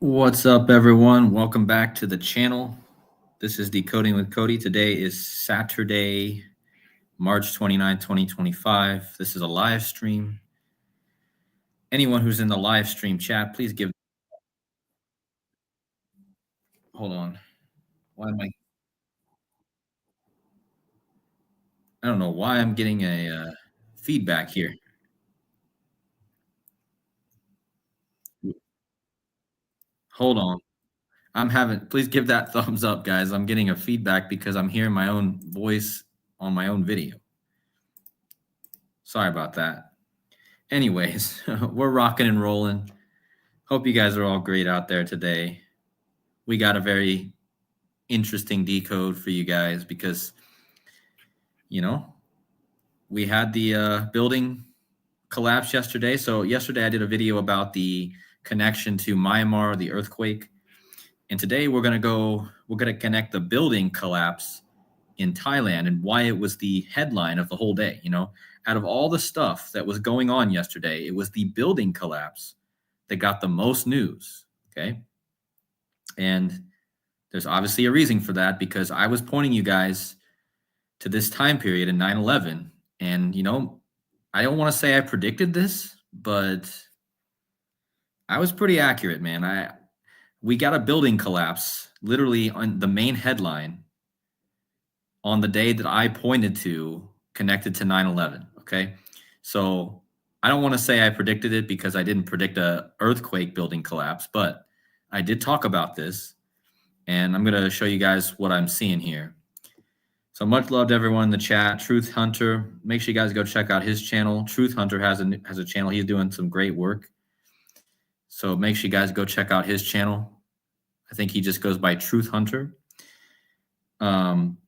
What's up, everyone? Welcome back to the channel. This is Decoding with Cody. Today is Saturday, March 29, 2025. This is a live stream. Anyone who's in the live stream chat, please give. Hold on. Why am I don't know why I'm getting a feedback here. Hold on. Please give that thumbs up, guys. I'm getting a feedback because I'm hearing my own voice on my own video. Sorry about that. Anyways, we're rocking and rolling. Hope you guys are all great out there today. We got a very interesting decode for you guys because, we had the building collapse yesterday. So yesterday I did a video about the connection to Myanmar, the earthquake. And today we're going to connect the building collapse in Thailand and why it was the headline of the whole day. Out of all the stuff that was going on yesterday, it was the building collapse that got the most news. Okay. And there's obviously a reason for that because I was pointing you guys to this time period in 9/11. And, I don't want to say I predicted this, but I was pretty accurate, man. We got a building collapse literally on the main headline on the day that I pointed to connected to 9/11. Okay. So I don't want to say I predicted it because I didn't predict a earthquake building collapse, but I did talk about this. And I'm going to show you guys what I'm seeing here. So much love to everyone in the chat. Truth Hunter, make sure you guys go check out his channel. Truth Hunter has a channel. He's doing some great work. So make sure you guys go check out his channel. I think he just goes by Truth Hunter. Thank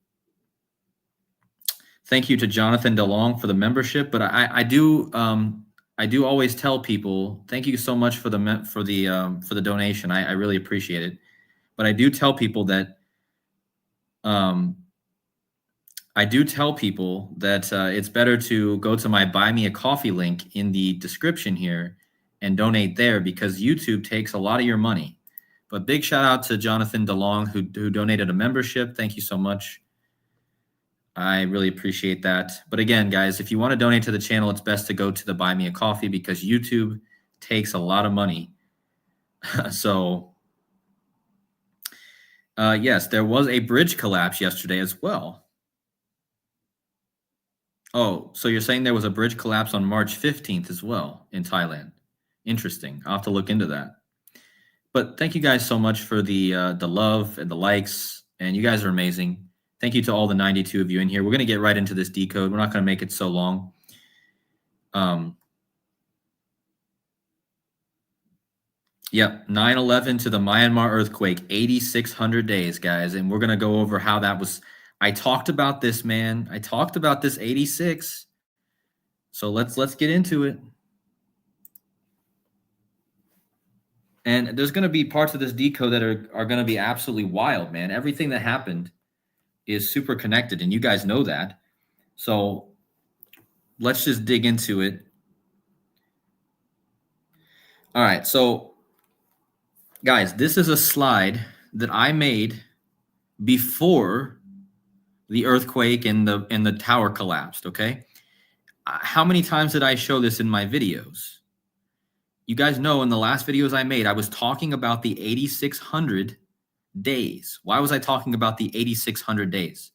you to Jonathan DeLong for the membership. But I do always tell people, thank you so much for the donation. I really appreciate it. But I do tell people that it's better to go to my Buy Me a Coffee link in the description here and donate there because YouTube takes a lot of your money. But big shout out to Jonathan DeLong who donated a membership. Thank you so much. I really appreciate that. But again, guys, if you want to donate to the channel, it's best to go to the Buy Me a Coffee because YouTube takes a lot of money. So yes, there was a bridge collapse yesterday as well. Oh, so you're saying there was a bridge collapse on March 15th as well in Thailand. Interesting. I'll have to look into that. But thank you guys so much for the love and the likes, and you guys are amazing. Thank you to all the 92 of you in here. We're going to get right into this decode. We're not going to make it so long. Yep, 9/11 to the Myanmar earthquake, 8,600 days, guys. And we're going to go over how that was. I talked about this, man. I talked about this 86. So let's get into it. And there's going to be parts of this decode that are going to be absolutely wild, man. Everything that happened is super connected, and you guys know that. So let's just dig into it. All right, so guys, this is a slide that I made before the earthquake and the tower collapsed, okay? How many times did I show this in my videos? You guys know in the last videos I made, I was talking about the 8,600 days. Why was I talking about the 8,600 days?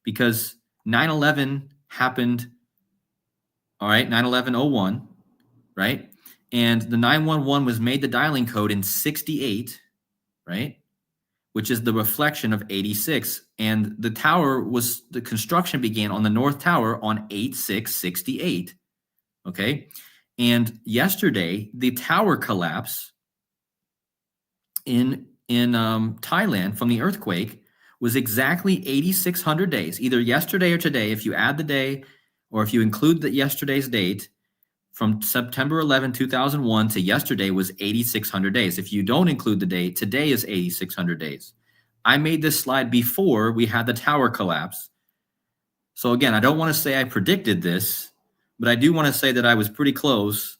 Because 9/11 happened, all right, 9/11/01, right? And the 911 was made the dialing code in 68, right? Which is the reflection of 86. And the construction began on the North Tower on 8/6/68, okay? And yesterday, the tower collapse in Thailand from the earthquake was exactly 8,600 days, either yesterday or today. If you add the day or if you include yesterday's date, from September 11, 2001 to yesterday was 8,600 days. If you don't include the date, today is 8,600 days. I made this slide before we had the tower collapse. So again, I don't want to say I predicted this, but I do want to say that I was pretty close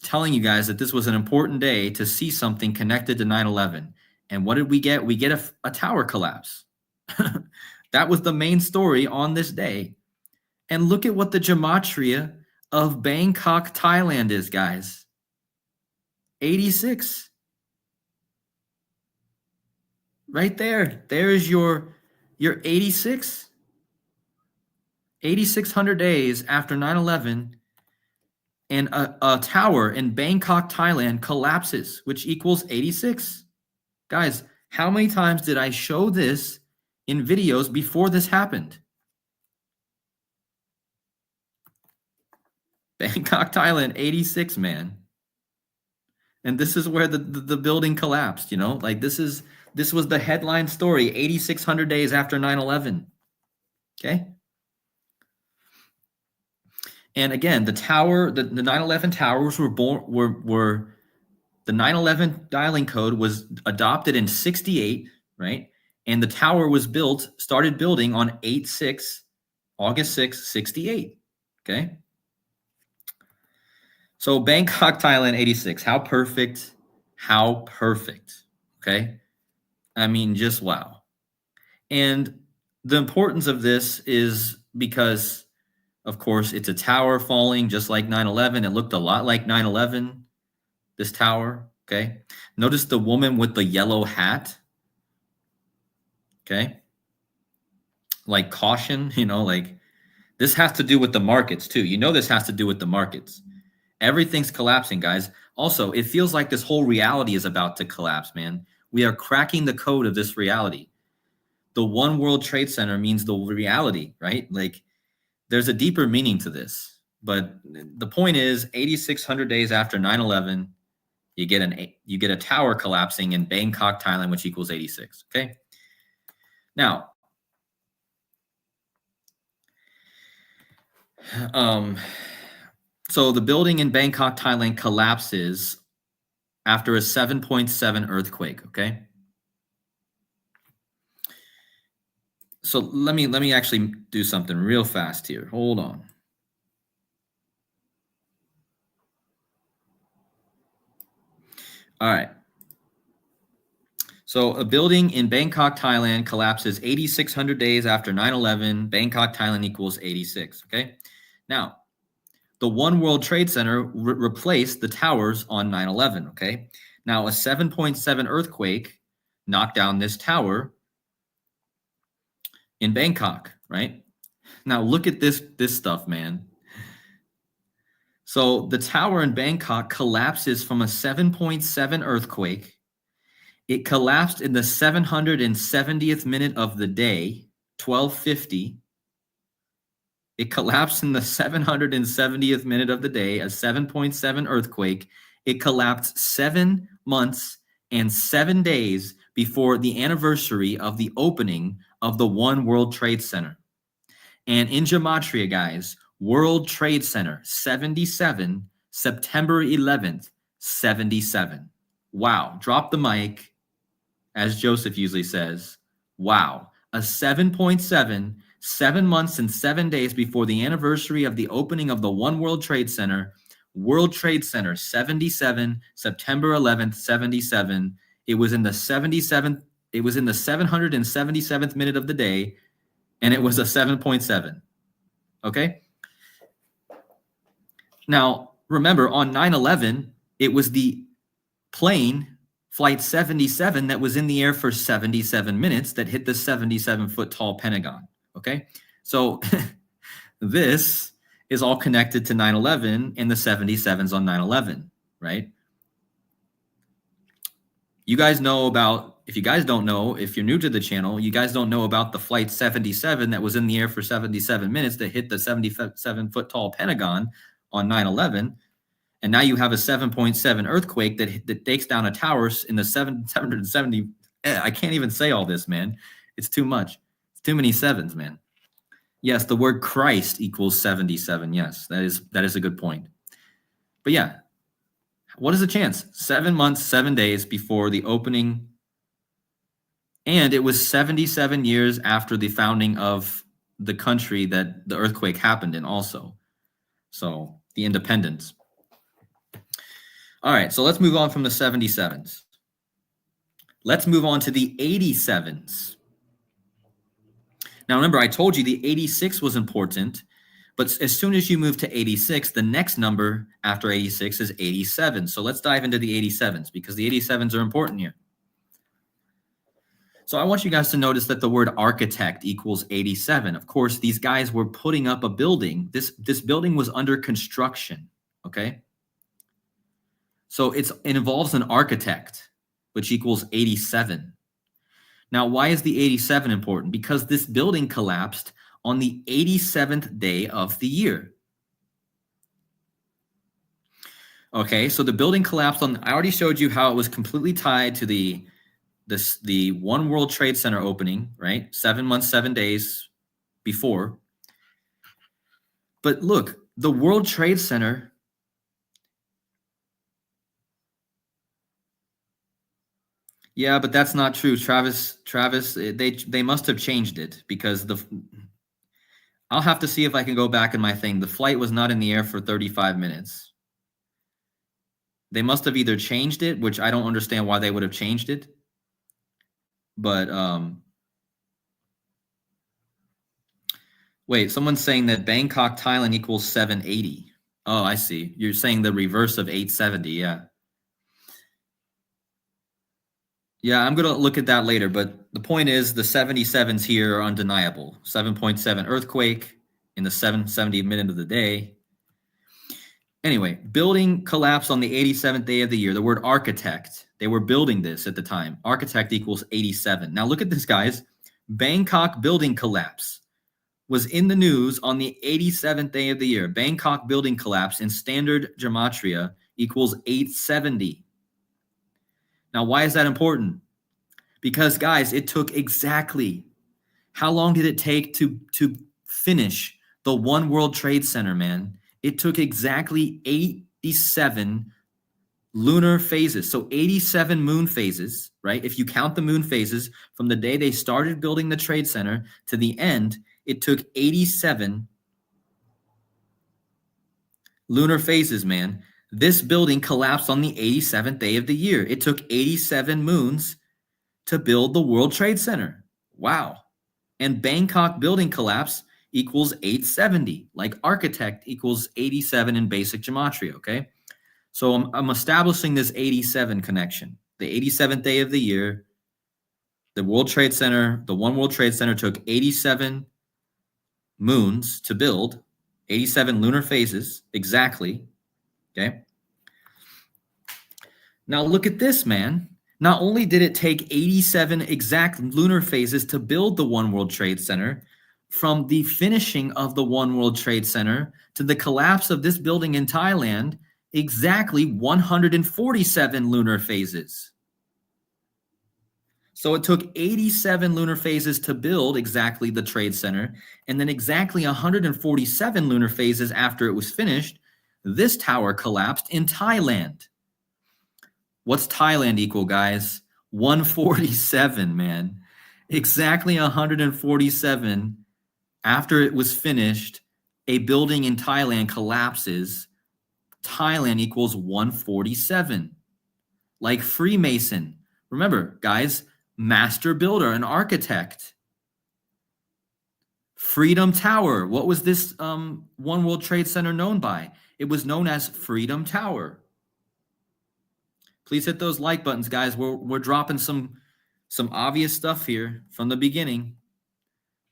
telling you guys that this was an important day to see something connected to 9/11. And what did we get? We get a tower collapse. That was the main story on this day. And look at what the gematria of Bangkok, Thailand is, guys. 86. Right there. There is your 86. 8,600 days after 9/11, and a tower in Bangkok, Thailand collapses, which equals 86. Guys, how many times did I show this in videos before this happened? Bangkok, Thailand, 86, man. And this is where the building collapsed, like this was the headline story, 8,600 days after 9/11. Okay. And again, the tower, the 9/11 towers were the 9/11 dialing code was adopted in 68, right? And the tower was started building on August 6, 68. Okay. So Bangkok, Thailand, 86. How perfect. How perfect. Okay. I mean, just wow. And the importance of this is because, of course, it's a tower falling just like 9/11. It looked a lot like 9/11, this tower. Okay. Notice the woman with the yellow hat. Okay. Like caution, like this has to do with the markets too. This has to do with the markets. Everything's collapsing, guys. Also, it feels like this whole reality is about to collapse, man. We are cracking the code of this reality. The One World Trade Center means the reality, right? Like there's a deeper meaning to this. But the point is 8,600 days after 9/11, you get a tower collapsing in Bangkok, Thailand, which equals 86. Okay. Now, so the building in Bangkok, Thailand collapses after a 7.7 earthquake. Okay. So let me actually do something real fast here. Hold on. All right. So a building in Bangkok, Thailand collapses 8,600 days after 9/11. Bangkok, Thailand equals 86. Okay. Now, the One World Trade Center replaced the towers on 9/11. Okay. Now, a 7.7 earthquake knocked down this tower in Bangkok, right? Now, look at this stuff, man. So the tower in Bangkok collapses from a 7.7 earthquake. It collapsed in the 770th minute of the day, 12:50. It collapsed in the 770th minute of the day, a 7.7 earthquake. It collapsed 7 months and 7 days before the anniversary of the opening of the One World Trade Center. And in gematria, guys, World Trade Center, 77, September 11th, 77. Wow. Drop the mic, as Joseph usually says. Wow. A 7.7, 7 months and 7 days before the anniversary of the opening of the One World Trade Center, World Trade Center, 77, September 11th, 77. It was in the 77th, it was in the 777th minute of the day, and it was a 7.7. Okay? Now, remember, on 9/11, it was the plane, Flight 77, that was in the air for 77 minutes that hit the 77-foot tall Pentagon. Okay? So this is all connected to 9/11 and the 77s on 9/11, right? You guys know about, if you guys don't know, if you're new to the channel, you guys don't know about the Flight 77 that was in the air for 77 minutes that hit the 77-foot tall Pentagon on 9/11. And now you have a 7.7 earthquake that takes down a tower in the 770. I can't even say all this, man. It's too much. It's too many sevens, man. Yes, the word Christ equals 77. Yes, that is a good point. But yeah, what is the chance? 7 months, 7 days before the opening. And it was 77 years after the founding of the country that the earthquake happened in also. So the independence. All right, so let's move on from the 77s. Let's move on to the 87s. Now, remember, I told you the 86 was important, but as soon as you move to 86, the next number after 86 is 87. So let's dive into the 87s because the 87s are important here. So I want you guys to notice that the word architect equals 87. Of course, these guys were putting up a building. This building was under construction, okay? So it involves an architect, which equals 87. Now, why is the 87 important? Because this building collapsed on the 87th day of the year. Okay, so the building collapsed on, I already showed you how it was completely tied to the One World Trade Center opening, right? 7 months, 7 days before. But look, the World Trade Center, yeah, but that's not true. Travis, they must have changed it because I'll have to see if I can go back in my thing. The flight was not in the air for 35 minutes. They must have either changed it, which I don't understand why they would have changed it. But wait, someone's saying that Bangkok, Thailand equals 780. Oh, I see. You're saying the reverse of 870. Yeah. Yeah, I'm going to look at that later. But the point is the 77s here are undeniable. 7.7 earthquake in the 770 minute of the day. Anyway, building collapsed on the 87th day of the year. The word architect, they were building this at the time. Architect equals 87. Now look at this, guys. Bangkok building collapse was in the news on the 87th day of the year. Bangkok building collapse in standard gematria equals 870. Now, why is that important? Because, guys, it took exactly, how long did it take to finish the One World Trade Center, man? It took exactly 87 lunar phases. So 87 moon phases, right? If you count the moon phases from the day they started building the Trade Center to the end, it took 87 lunar phases, man. This building collapsed on the 87th day of the year. It took 87 moons to build the World Trade Center. Wow. And Bangkok building collapse equals 870, like architect equals 87 in basic gematria, okay? So I'm establishing this 87 connection. The 87th day of the year, the World Trade Center, the One World Trade Center took 87 moons to build, 87 lunar phases exactly, okay? Now look at this, man. Not only did it take 87 exact lunar phases to build the One World Trade Center, from the finishing of the One World Trade Center to the collapse of this building in Thailand, exactly 147 lunar phases. So it took 87 lunar phases to build exactly the Trade Center, and then exactly 147 lunar phases after it was finished, this tower collapsed in Thailand. What's Thailand equal, guys? 147, man. Exactly 147 after it was finished, a building in Thailand collapses. Thailand equals 147. Like Freemason. Remember, guys, master builder, an architect. Freedom Tower. What was this One World Trade Center known by? It was known as Freedom Tower. Please hit those like buttons, guys. We're dropping some obvious stuff here from the beginning.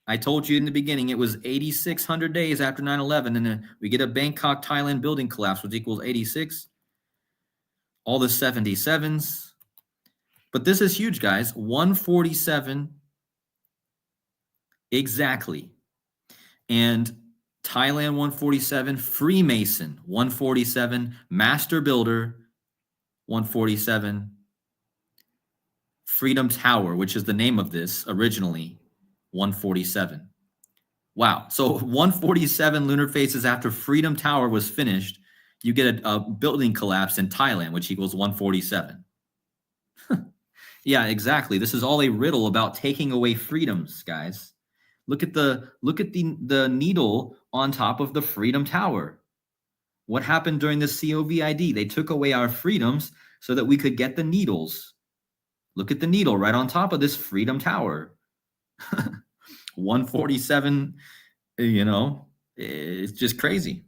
I told you in the beginning it was 8,600 days after 9/11, and then we get a Bangkok, Thailand building collapse, which equals 86. All the 77s. But this is huge, guys. 147 exactly. And Thailand 147, Freemason 147, Master Builder 147, Freedom Tower, which is the name of this originally, 147. Wow. So 147 lunar phases after Freedom Tower was finished, you get a building collapse in Thailand, which equals 147. Yeah, exactly. This is all a riddle about taking away freedoms, guys. Look at the needle on top of the Freedom Tower. What happened during the COVID? They took away our freedoms so that we could get the needles. Look at the needle right on top of this Freedom Tower. 147, it's just crazy.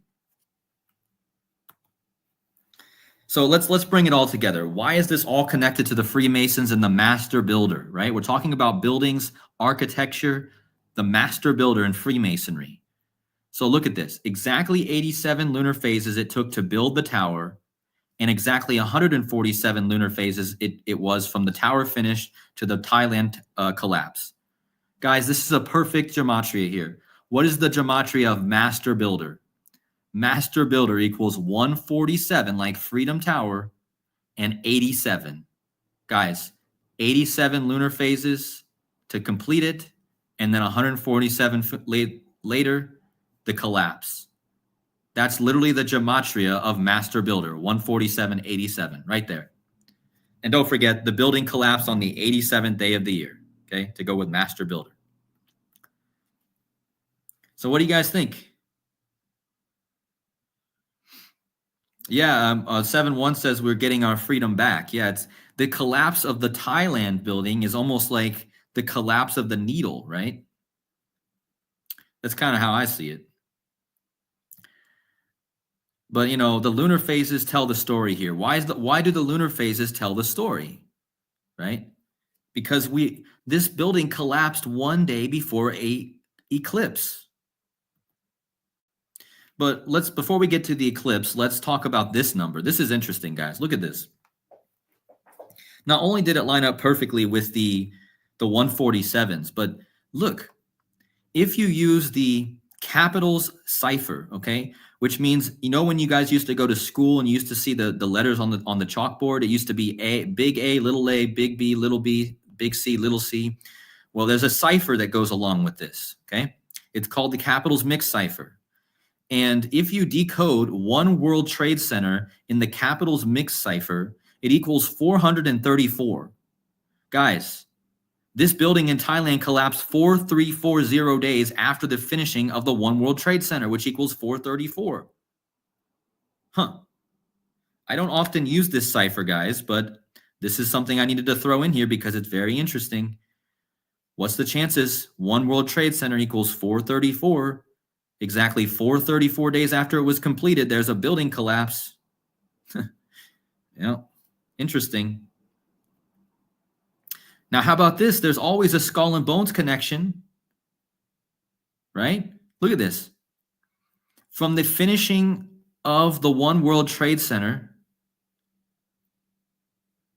So let's bring it all together. Why is this all connected to the Freemasons and the master builder, right? We're talking about buildings, architecture, the master builder in Freemasonry. So look at this. Exactly 87 lunar phases it took to build the tower, and exactly 147 lunar phases it was from the tower finish to the Thailand collapse. Guys, this is a perfect gematria here. What is the gematria of master builder? Master builder equals 147, like Freedom Tower, and 87. Guys, 87 lunar phases to complete it, and then 147 later, the collapse. That's literally the gematria of master builder, 147, 87, right there. And don't forget, the building collapsed on the 87th day of the year, okay, to go with master builder. So what do you guys think? Yeah, 7-1 says we're getting our freedom back. Yeah, it's the collapse of the Thailand building is almost like the collapse of the needle, right? That's kind of how I see it. But the lunar phases tell the story here. Why do the lunar phases tell the story? Right? Because this building collapsed one day before a eclipse. But before we get to the eclipse, let's talk about this number. This is interesting, guys. Look at this. Not only did it line up perfectly with the 147s, but look, if you use the capitals cipher, okay, which means when you guys used to go to school and you used to see the letters on the chalkboard, it used to be A, big A, big B, little b, big C, little c. Well, there's a cipher that goes along with this, okay? It's called the capitals mix cipher. And if you decode one World Trade Center in the capitals mix cipher, it equals 434. Guys, this building in Thailand collapsed 4340 days after the finishing of the One World Trade Center, which equals 434. Huh. I don't often use this cipher, guys, but this is something I needed to throw in here because it's very interesting. What's the chances? One World Trade Center equals 434. Exactly 434 days after it was completed, there's a building collapse. Interesting. Now, how about this? There's always a skull and bones connection, right? Look at this. From the finishing of the One World Trade Center,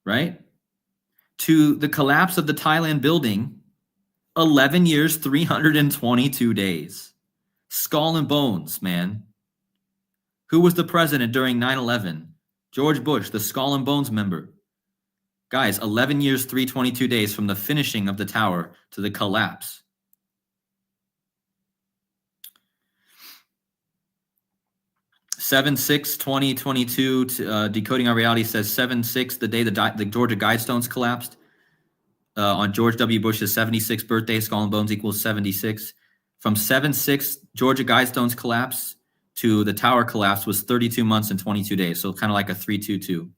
right, to the collapse of the Thailand building, 11 years, 322 days. Skull and bones, man. Who was the president during 9/11? George Bush, the skull and bones member. Guys, 11 years, 322 days from the finishing of the tower to the collapse. Seven 2022 Decoding Our Reality says 7/6, the day the Georgia Guidestones collapsed. On George W. Bush's 76th birthday, skull and bones equals 76. From 7/6, Georgia Guidestones collapse to the tower collapse was 32 months and 22 days. So kind of like a 3-2-2.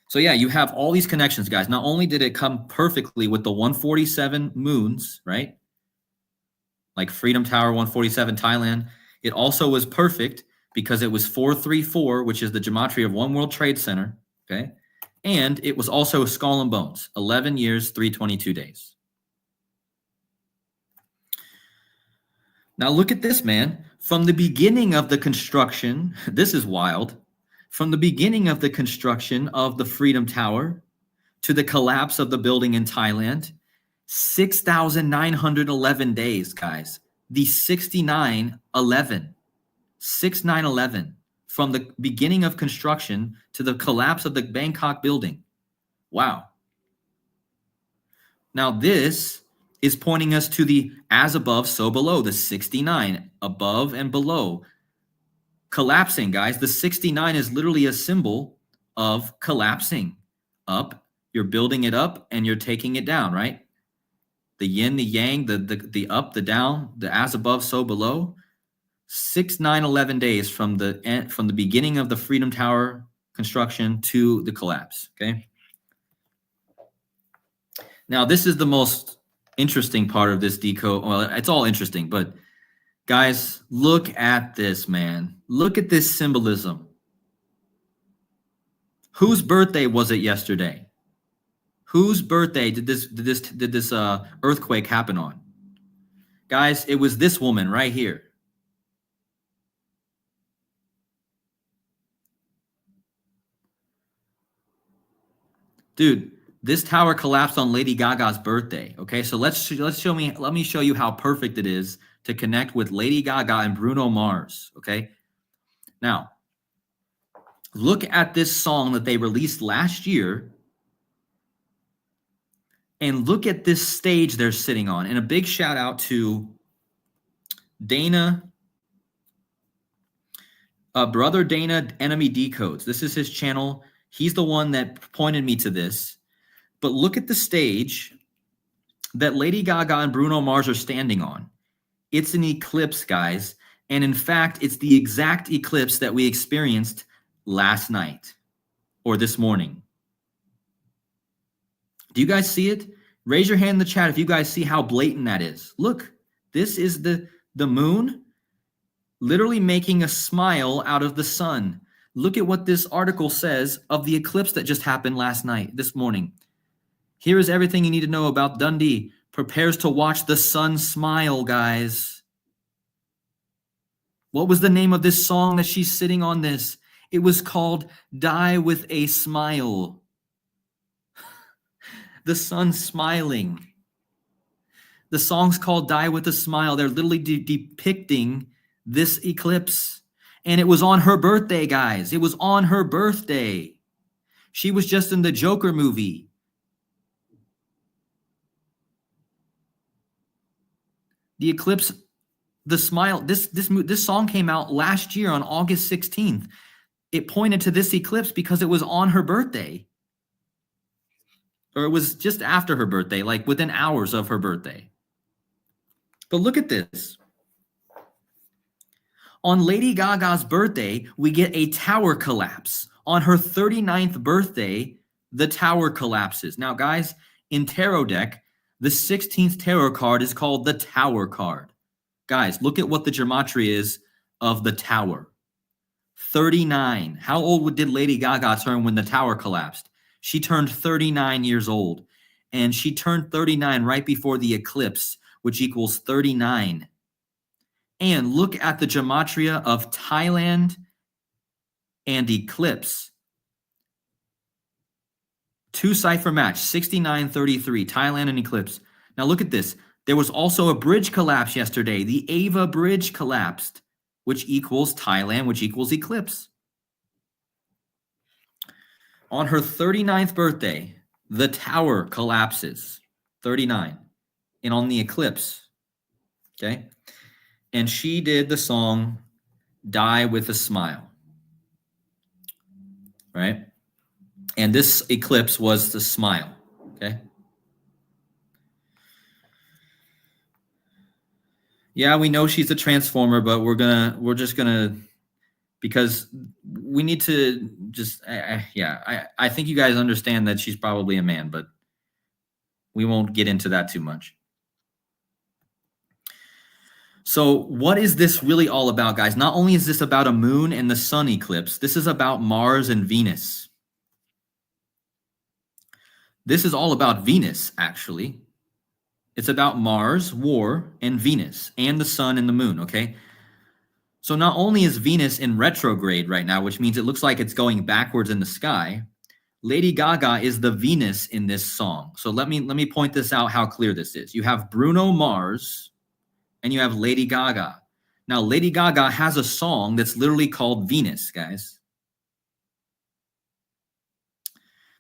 So yeah, you have all these connections, guys. Not only did it come perfectly with the 147 moons, right? Like Freedom Tower 147 Thailand, it also was perfect because it was 434, which is the gematria of One World Trade Center, okay? And it was also skull and bones, 11 years, 322 days. Now look at this, man. From the beginning of the construction, this is wild. From the beginning of the construction of the Freedom Tower to the collapse of the building in Thailand, 6,911 days, guys. The 6911, 6911, from the beginning of construction to the collapse of the Bangkok building. Wow. Now this is pointing us to the as above, so below, the 69, above and below. Collapsing, guys. The 69 is literally a symbol of collapsing. Up, you're building it up and you're taking it down, right? The yin, the yang, the up, the down, the as above, so below. 6, 9, 11 days from the beginning of the Freedom Tower construction to the collapse. Okay. Now, this is the most interesting part of this decode. Well, it's all interesting, but guys, look at this, man. Look at this symbolism. Whose birthday was it yesterday? Whose birthday did this earthquake happen on? Guys, it was this woman right here. Dude, this tower collapsed on Lady Gaga's birthday. Okay, so let me show you how perfect it is to connect with Lady Gaga and Bruno Mars. Okay, now look at this song that they released last year, and look at this stage they're sitting on. And a big shout out to Dana, brother Dana, Enemy Decodes. This is his channel. He's the one that pointed me to this. But look at the stage that Lady Gaga and Bruno Mars are standing on. It's an eclipse, guys. And in fact, it's the exact eclipse that we experienced last night or this morning. Do you guys see it? Raise your hand in the chat if you guys see how blatant that is. Look, this is the moon literally making a smile out of the sun. Look at what this article says of the eclipse that just happened last night, this morning. Here is everything you need to know about Dundee. Prepares to watch the sun smile, guys. What was the name of this song that she's sitting on this? It was called Die with a Smile. The sun smiling. The song's called Die with a Smile. They're literally depicting this eclipse. And it was on her birthday, guys. It was on her birthday. She was just in the Joker movie. The eclipse, the smile, this song came out last year on August 16th. It pointed to this eclipse because it was on her birthday. Or it was just after her birthday, like within hours of her birthday. But look at this. On Lady Gaga's birthday, we get a tower collapse. On her 39th birthday, the tower collapses. Now, guys, in tarot deck, the 16th tarot card is called the Tower card. Guys, look at what the gematria is of the tower. 39. How old did Lady Gaga turn when the tower collapsed? She turned 39 years old. And she turned 39 right before the eclipse, which equals 39. And look at the gematria of Thailand and eclipse. 2 cipher match, 6933, Thailand and eclipse. Now look at this. There was also a bridge collapse yesterday. The Ava Bridge collapsed, which equals Thailand, which equals eclipse. On her 39th birthday, the tower collapses, 39, and on the eclipse, okay? And she did the song Die with a Smile, right? And this eclipse was the smile, okay? Yeah, we know she's a transformer, but we're just gonna, because we need to just, I think you guys understand that she's probably a man, but we won't get into that too much. So what is this really all about, guys? Not only is this about a moon and the sun eclipse, this is about Mars and Venus. This is all about Venus, actually. It's about Mars, war, and Venus, and the sun and the moon, okay? So not only is Venus in retrograde right now, which means it looks like it's going backwards in the sky, Lady Gaga is the Venus in this song. So let me point this out, how clear this is. You have Bruno Mars, and you have Lady Gaga. Now, Lady Gaga has a song that's literally called Venus, guys.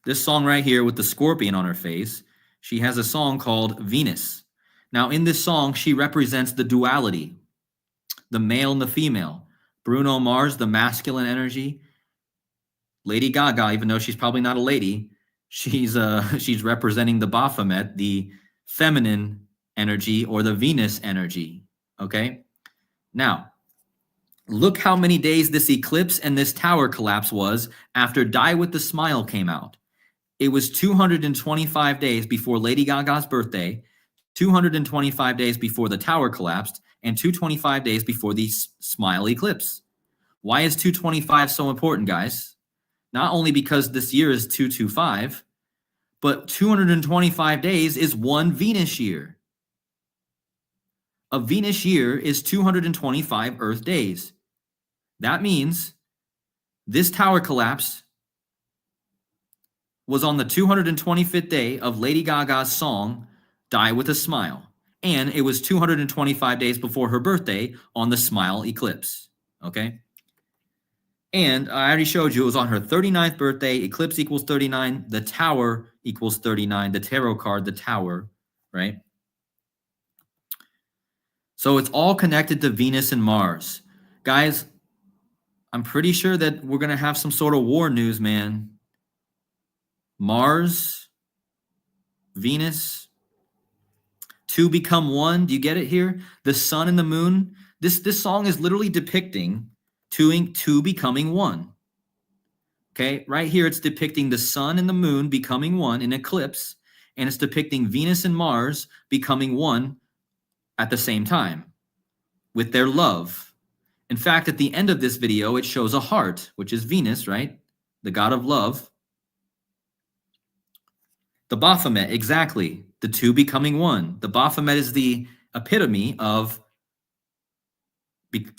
This song right here with the scorpion on her face, she has a song called Venus. Now, in this song, she represents the duality, the male and the female. Bruno Mars, the masculine energy. Lady Gaga, even though she's probably not a lady, she's representing the Baphomet, the feminine energy or the Venus energy, okay? Now, Look how many days this eclipse and this tower collapse was after Die with the Smile came out. It was 225 days before Lady Gaga's birthday, 225 days before the tower collapsed, and 225 days before the Smile eclipse. Why is 225 so important, guys? Not only because this year is 225, but 225 days is one Venus year. A Venus year is 225 Earth days. That means this tower collapse was on the 225th day of Lady Gaga's song, Die with a Smile. And it was 225 days before her birthday on the Smile eclipse. Okay? And I already showed you it was on her 39th birthday. Eclipse equals 39. The tower equals 39. The tarot card, the tower, right? So it's all connected to Venus and Mars. Guys, I'm pretty sure that we're going to have some sort of war news, man. Mars, Venus, two become one. Do you get it here? The sun and the moon. This song is literally depicting two becoming one. Okay, right here it's depicting the sun and the moon becoming one in eclipse, and it's depicting Venus and Mars becoming one at the same time with their love. In fact, at the end of this video, it shows a heart, which is Venus, right? The god of love. The Baphomet, exactly. The two becoming one. The Baphomet is the epitome of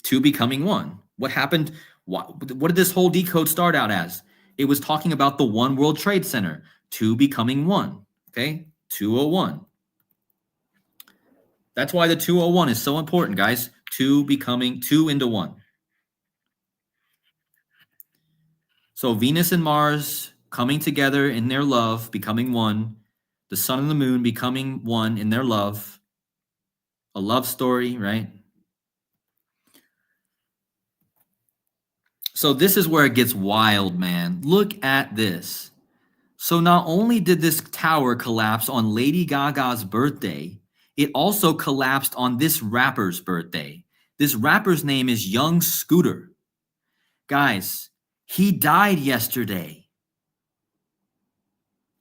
two becoming one. What happened? What did this whole decode start out as? It was talking about the One World Trade Center, two becoming one. Okay, 201. That's why the 201 is so important, guys. Two becoming two into one. So Venus and Mars coming together in their love, becoming one. The sun and the moon becoming one in their love. A love story, right? So this is where it gets wild, man. Look at this. So not only did this tower collapse on Lady Gaga's birthday, it also collapsed on this rapper's birthday. This rapper's name is Young Scooter. Guys, he died yesterday.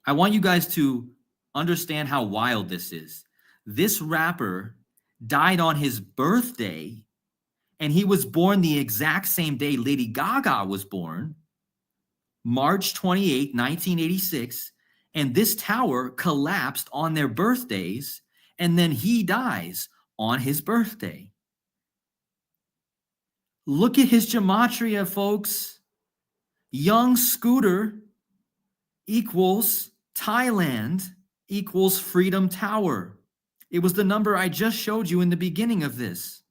I want you guys to understand how wild this is. This rapper died on his birthday, and he was born the exact same day Lady Gaga was born, March 28, 1986, and this tower collapsed on their birthdays, and then he dies on his birthday. Look at his gematria, folks. Young Scooter equals Thailand equals Freedom Tower. It was the number I just showed you in the beginning of this.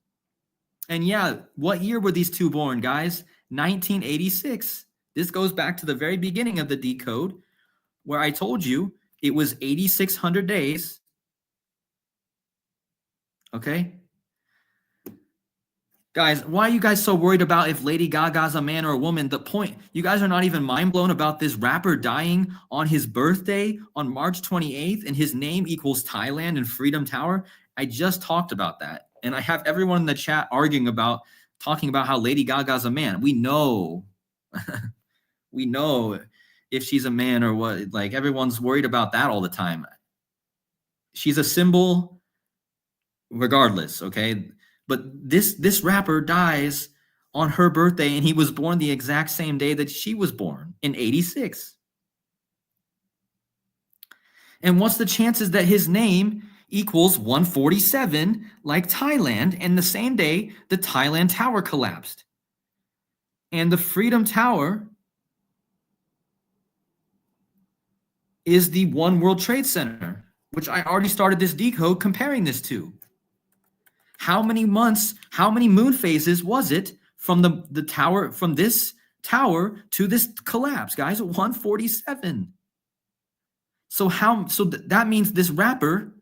And yeah, what year were these two born, guys? 1986. This goes back to the very beginning of the decode, where I told you it was 8,600 days. Okay? Guys, why are you guys so worried about if Lady Gaga's a man or a woman? The point, you guys are not even mind blown about this rapper dying on his birthday on March 28th, and his name equals Thailand and Freedom Tower. I just talked about that. And I have everyone in the chat talking about how Lady Gaga's a man. We know, we know if she's a man or what. Like, everyone's worried about that all the time. She's a symbol regardless, okay? But this rapper dies on her birthday, and he was born the exact same day that she was born in 86. And what's the chances that his name equals 147 like Thailand, and the same day the Thailand Tower collapsed? And the Freedom Tower is the One World Trade Center, which I already started this decode comparing this to. How many months, how many moon phases was it from the tower, from this tower to this collapse, guys? 147. So that means this rapper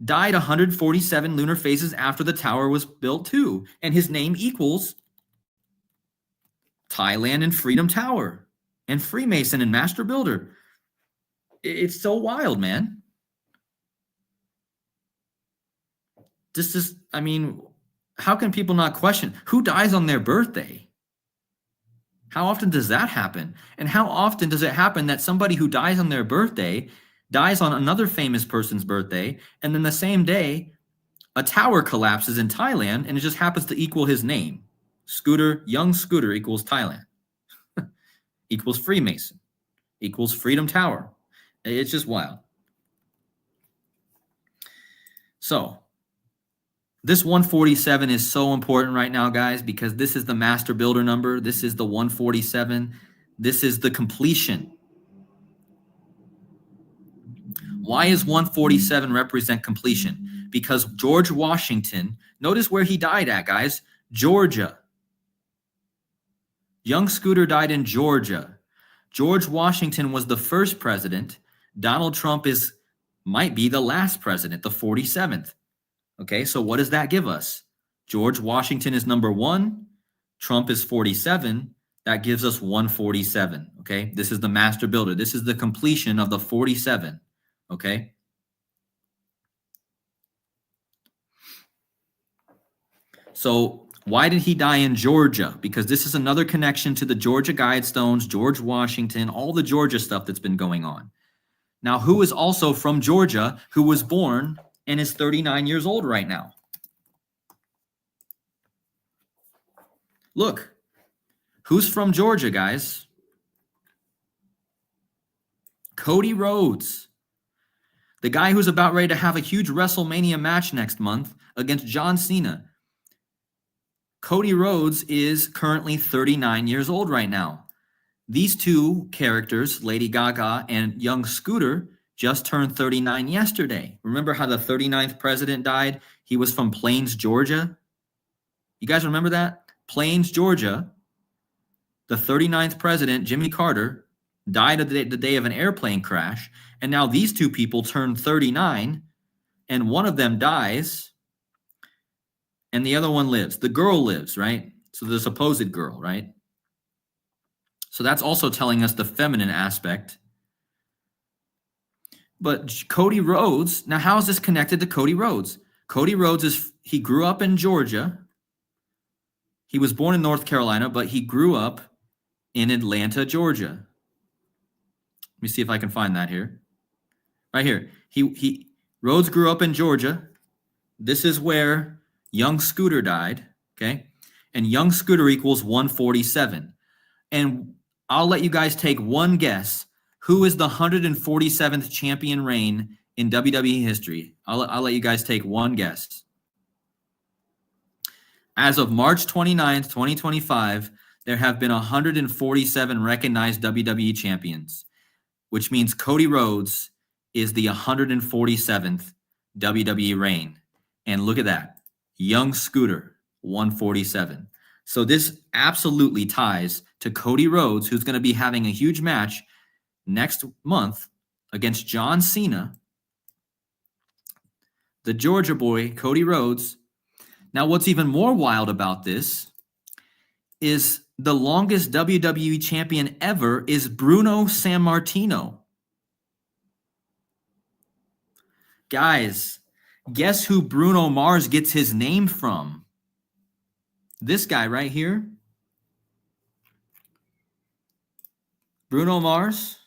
died 147 lunar phases after the tower was built too, and his name equals Thailand and Freedom Tower and Freemason and Master Builder. It's so wild, man. This is, I mean, how can people not question who dies on their birthday? How often does that happen? And how often does it happen that somebody who dies on their birthday dies on another famous person's birthday, and then the same day a tower collapses in Thailand and it just happens to equal his name? Scooter, young Scooter equals Thailand, equals Freemason, equals Freedom Tower. It's just wild. So this 147 is so important right now, guys, because this is the master builder number. This is the 147. This is the completion. Why is 147 represent completion? Because George Washington, notice where he died at, guys. Georgia. Young Scooter died in Georgia. George Washington was the first president. Donald Trump might be the last president, the 47th. Okay, so what does that give us? George Washington is number 1. Trump is 47. That gives us 147. Okay, this is the master builder. This is the completion of the 47. Okay. So why did he die in Georgia? Because this is another connection to the Georgia Guidestones, George Washington, all the Georgia stuff that's been going on. Now, who is also from Georgia, who was born and is 39 years old right now? Look, who's from Georgia, guys? Cody Rhodes, the guy who's about ready to have a huge WrestleMania match next month against John Cena. Cody Rhodes is currently 39 years old right now. These two characters, Lady Gaga and young Scooter, just turned 39 yesterday. Remember how the 39th president died? He was from Plains, Georgia. You guys remember that? Plains, Georgia. The 39th president, Jimmy Carter, died the day of an airplane crash. And now these two people turned 39, and one of them dies, and the other one lives. The girl lives, right? So the supposed girl, right? So that's also telling us the feminine aspect. But Cody Rhodes, now how is this connected to Cody Rhodes? Cody Rhodes he grew up in Georgia. He was born in North Carolina, but he grew up in Atlanta, Georgia. Let me see if I can find that here. Right here. Rhodes grew up in Georgia. This is where young Scooter died, okay? And young Scooter equals 147. And I'll let you guys take one guess. Who is the 147th champion reign in WWE history? I'll let you guys take one guess. As of March 29th, 2025, there have been 147 recognized WWE champions, which means Cody Rhodes is the 147th WWE reign. And look at that. Young Scooter, 147. So this absolutely ties to Cody Rhodes, who's going to be having a huge match next month against John Cena. The Georgia boy, Cody Rhodes. Now, what's even more wild about this is the longest WWE champion ever is Bruno Sammartino. Guys, guess who Bruno Mars gets his name from? This guy right here. Bruno Mars,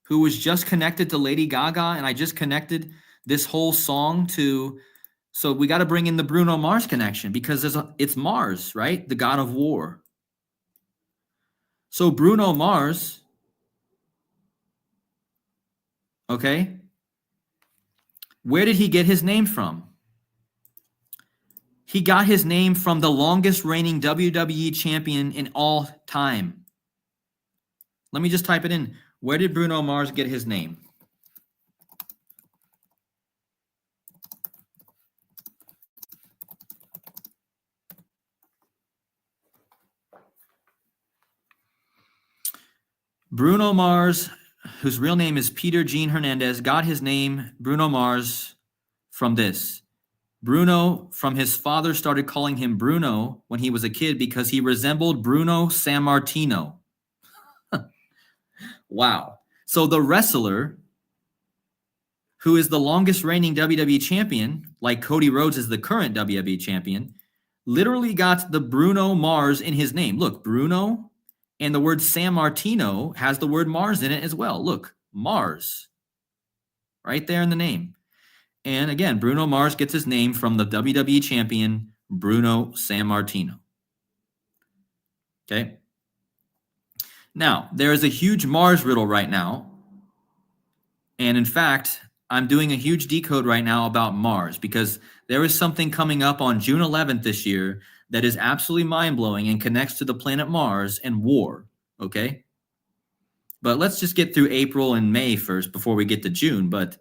who was just connected to Lady Gaga, and I just connected this whole song to... So we got to bring in the Bruno Mars connection because it's Mars, right? The god of war. So Bruno Mars, okay, where did he get his name from? He got his name from the longest reigning WWE champion in all time. Let me just type it in. Where did Bruno Mars get his name? Bruno Mars, whose real name is Peter Gene Hernandez, got his name, Bruno Mars, from this. Bruno, from his father, started calling him Bruno when he was a kid because he resembled Bruno Sammartino. Wow. So the wrestler, who is the longest reigning WWE champion, like Cody Rhodes is the current WWE champion, literally got the Bruno Mars in his name. Look, Bruno, and the word San Martino has the word Mars in it as well. Look, Mars, right there in the name. And again, Bruno Mars gets his name from the WWE champion, Bruno Sammartino. Okay. Now, there is a huge Mars riddle right now. And in fact, I'm doing a huge decode right now about Mars because there is something coming up on June 11th this year that is absolutely mind-blowing and connects to the planet Mars and war. Okay. But let's just get through April and May first before we get to June. But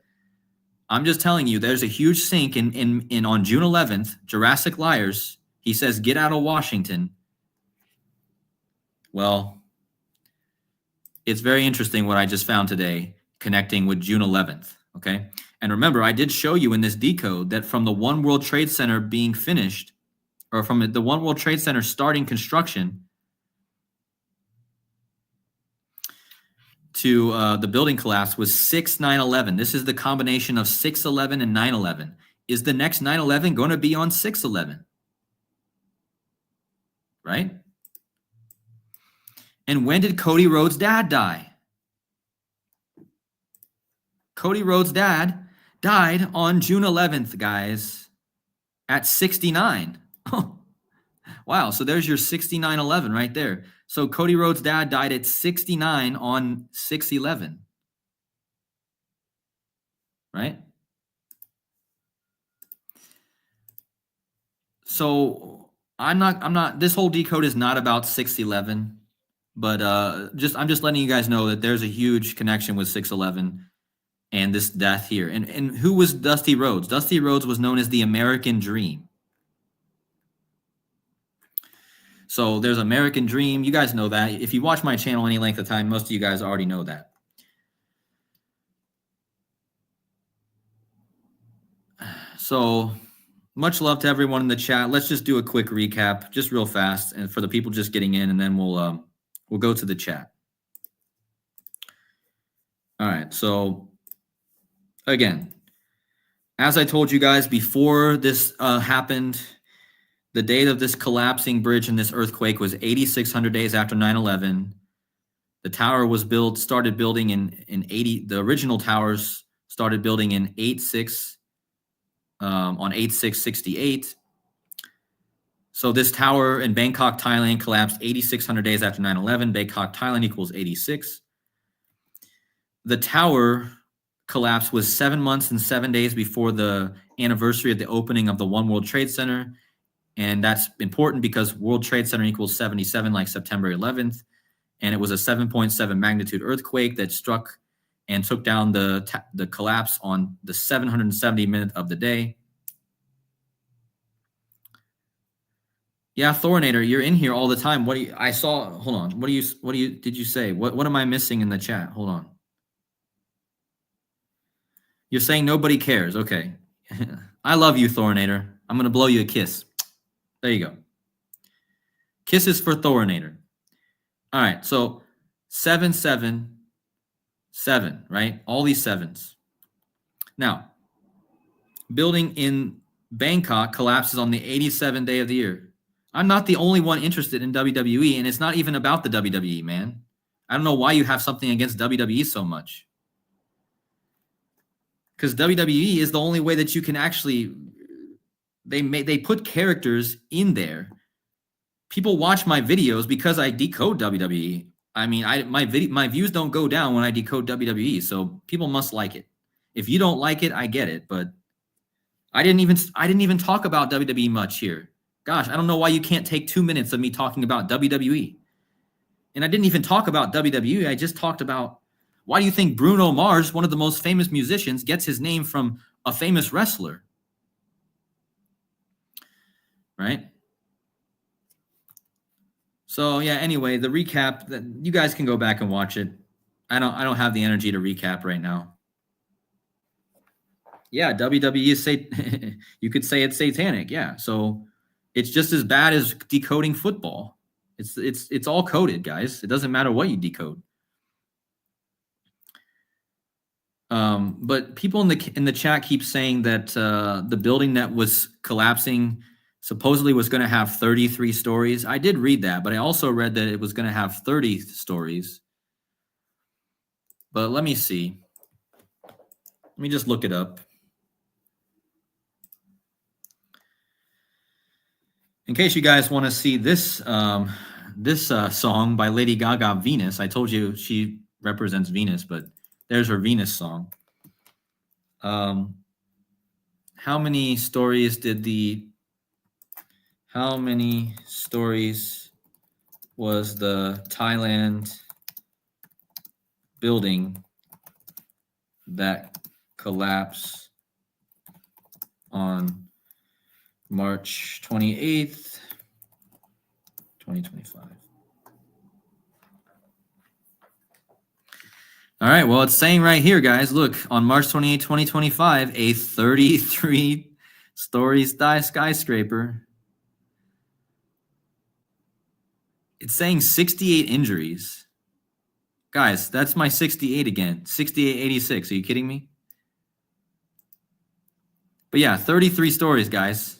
I'm just telling you, there's a huge sync in on June 11th, Jurassic Liars. He says, get out of Washington. Well, it's very interesting what I just found today, connecting with June 11th. Okay. And remember, I did show you in this decode that from the One World Trade Center being finished, or from the One World Trade Center starting construction to the building collapse was 6/9/11. This is the combination of 6/11 and 9/11. Is the next 9/11 going to be on 6/11? Right? And when did Cody Rhodes' dad die? Cody Rhodes' dad died on June 11th, guys, at 69. Wow, so there's your 69/11 right there. So Cody Rhodes' dad died at 69 on 6/11. Right? So I'm not this whole decode is not about 6/11, but I'm just letting you guys know that there's a huge connection with 6/11 and this death here. And who was Dusty Rhodes? Dusty Rhodes was known as the American Dream. So there's American Dream. You guys know that. If you watch my channel any length of time, most of you guys already know that. So much love to everyone in the chat. Let's just do a quick recap, just real fast, and for the people just getting in, and then we'll go to the chat. All right. So again, as I told you guys before this happened, the date of this collapsing bridge and this earthquake was 8,600 days after 9/11. The tower was started building in 80. The original towers started building in 8/6 on 8/6/68. So this tower in Bangkok, Thailand collapsed 8,600 days after 9/11. Bangkok, Thailand equals 86. The tower collapse was 7 months and 7 days before the anniversary of the opening of the One World Trade Center. And that's important because World Trade Center equals 77, like September 11th. And it was a 7.7 magnitude earthquake that struck and took down the collapse on the 770th minute of the day. Yeah, Thornator, you're in here all the time. Hold on. Did you say? What am I missing in the chat? Hold on. You're saying nobody cares. Okay. I love you, Thornator. I'm going to blow you a kiss. There you go. Kisses for Thornator. All right. So 777, right? All these sevens. Now, building in Bangkok collapses on the 87th day of the year. I'm not the only one interested in WWE, and it's not even about the WWE, man. I don't know why you have something against WWE so much. Because WWE is the only way that you can actually they put characters in there. People watch my videos because I decode WWE. I mean, my views don't go down when I decode WWE, so people must like it. If you don't like it, I get it, but I didn't even talk about WWE much here. Gosh, I don't know why you can't take 2 minutes of me talking about WWE. And I didn't even talk about WWE. I just talked about why do you think Bruno Mars, one of the most famous musicians, gets his name from a famous wrestler? Right? So yeah, anyway, the recap, that you guys can go back and watch it. I don't have the energy to recap right now. Yeah, WWE is you could say it's satanic. Yeah. So it's just as bad as decoding football. It's all coded, guys. It doesn't matter what you decode. But people in the chat keep saying that the building that was collapsing supposedly was going to have 33 stories. I did read that, but I also read that it was going to have 30 stories. But let me see. Let me just look it up. In case you guys want to see this song by Lady Gaga, Venus. I told you she represents Venus, but there's her Venus song. How many stories was the Thailand building that collapsed on March 28th, 2025? All right, well, it's saying right here, guys, look, on March 28, 2025, a 33-story skyscraper. It's saying 68 injuries. Guys, that's my 68 again. 6886. Are you kidding me? But yeah, 33 stories, guys.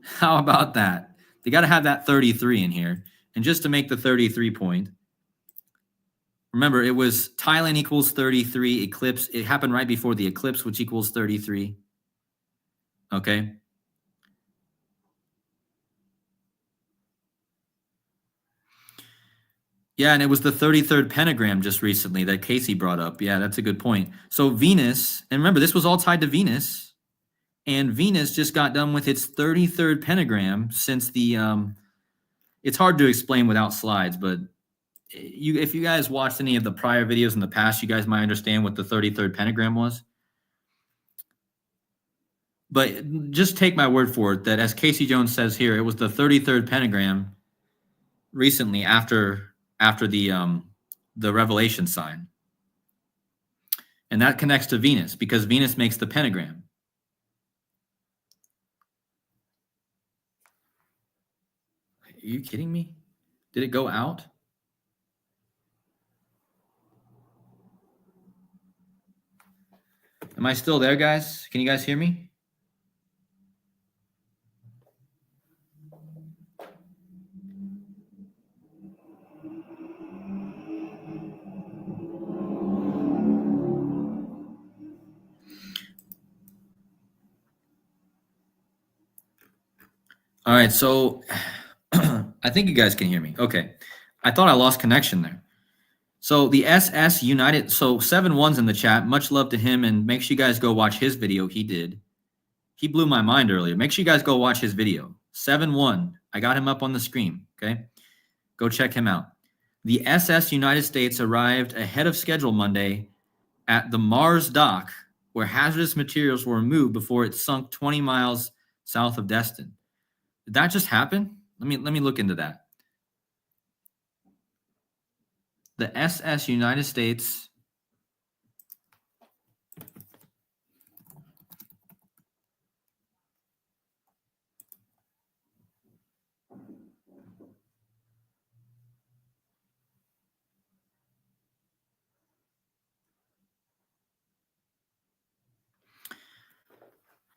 How about that? They got to have that 33 in here. And just to make the 33 point, remember, it was Thailand equals 33, Eclipse. It happened right before the eclipse, which equals 33. Okay. Yeah, and it was the 33rd pentagram just recently that Casey brought up. Yeah, that's a good point. So Venus, and remember, this was all tied to Venus, and Venus just got done with its 33rd pentagram since the it's hard to explain without slides, but if you guys watched any of the prior videos in the past, you guys might understand what the 33rd pentagram was. But just take my word for it that, as Casey Jones says here, it was the 33rd pentagram recently after the revelation sign. And that connects to Venus because Venus makes the pentagram. Are you kidding me? Did it go out? Am I still there, guys? Can you guys hear me? All right, so I think you guys can hear me. Okay. I thought I lost connection there. So the SS United, so 7-1's in the chat. Much love to him, and make sure you guys go watch his video he did. He blew my mind earlier. Make sure you guys go watch his video. 7-1. I got him up on the screen, okay? Go check him out. The SS United States arrived ahead of schedule Monday at the Mars dock, where hazardous materials were removed before it sunk 20 miles south of Destin. Did that just happen? Let me look into that. The SS United States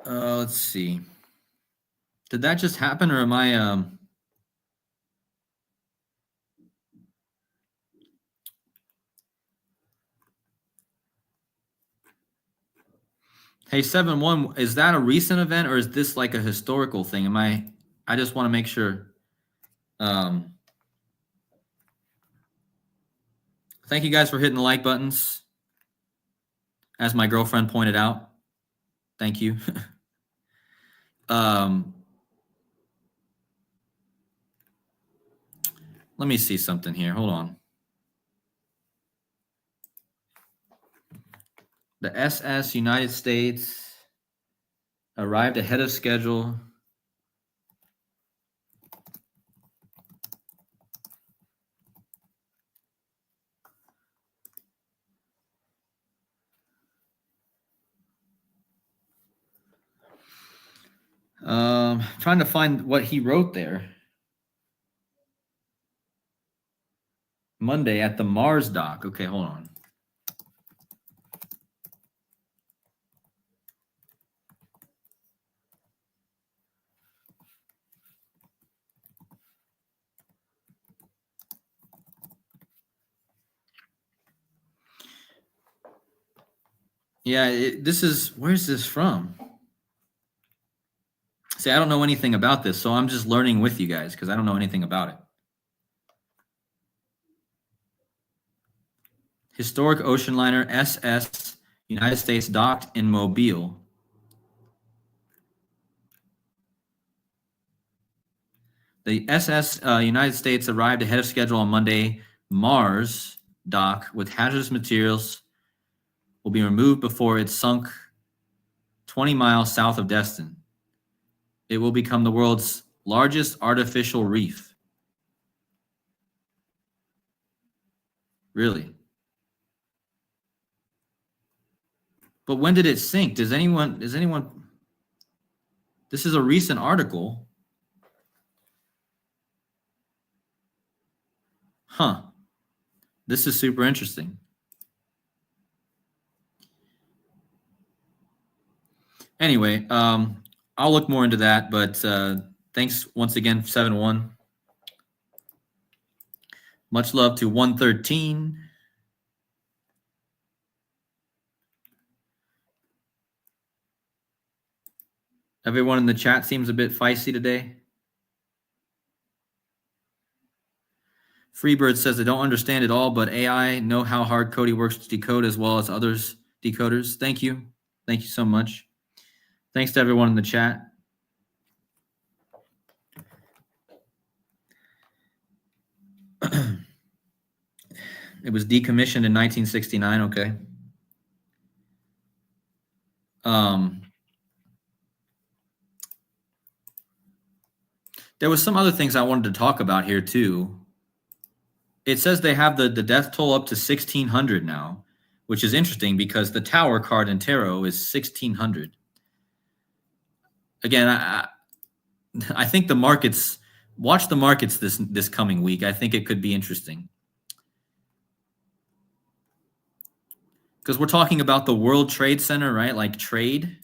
let's see. Did that just happen, or am I Hey, 7-1, is that a recent event or is this like a historical thing? I just want to make sure. Thank you guys for hitting the like buttons. As my girlfriend pointed out. Thank you. Let me see something here. Hold on. The SS United States arrived ahead of schedule. Trying to find what he wrote there. Monday at the Mars dock. Okay, hold on. Yeah, where's this from? See, I don't know anything about this, so I'm just learning with you guys because I don't know anything about it. Historic ocean liner SS United States docked in Mobile. The SS United States arrived ahead of schedule on Monday. Mars dock with hazardous materials will be removed before it's sunk 20 miles south of Destin. It will become the world's largest artificial reef. Really? But when did it sink? Does anyone This is a recent article. Huh. This is super interesting. Anyway, I'll look more into that, but thanks once again, 7-1. Much love to 113. Everyone in the chat seems a bit feisty today. Freebird says, I don't understand it all, but AI know how hard Cody works to decode as well as others decoders. Thank you. Thank you so much. Thanks to everyone in the chat. It was decommissioned in 1969. Okay. There was some other things I wanted to talk about here too. It says they have the death toll up to 1,600 now, which is interesting because the tower card in tarot is 1,600. Again, I think watch the markets this coming week. I think it could be interesting. Because we're talking about the World Trade Center, right? Like trade.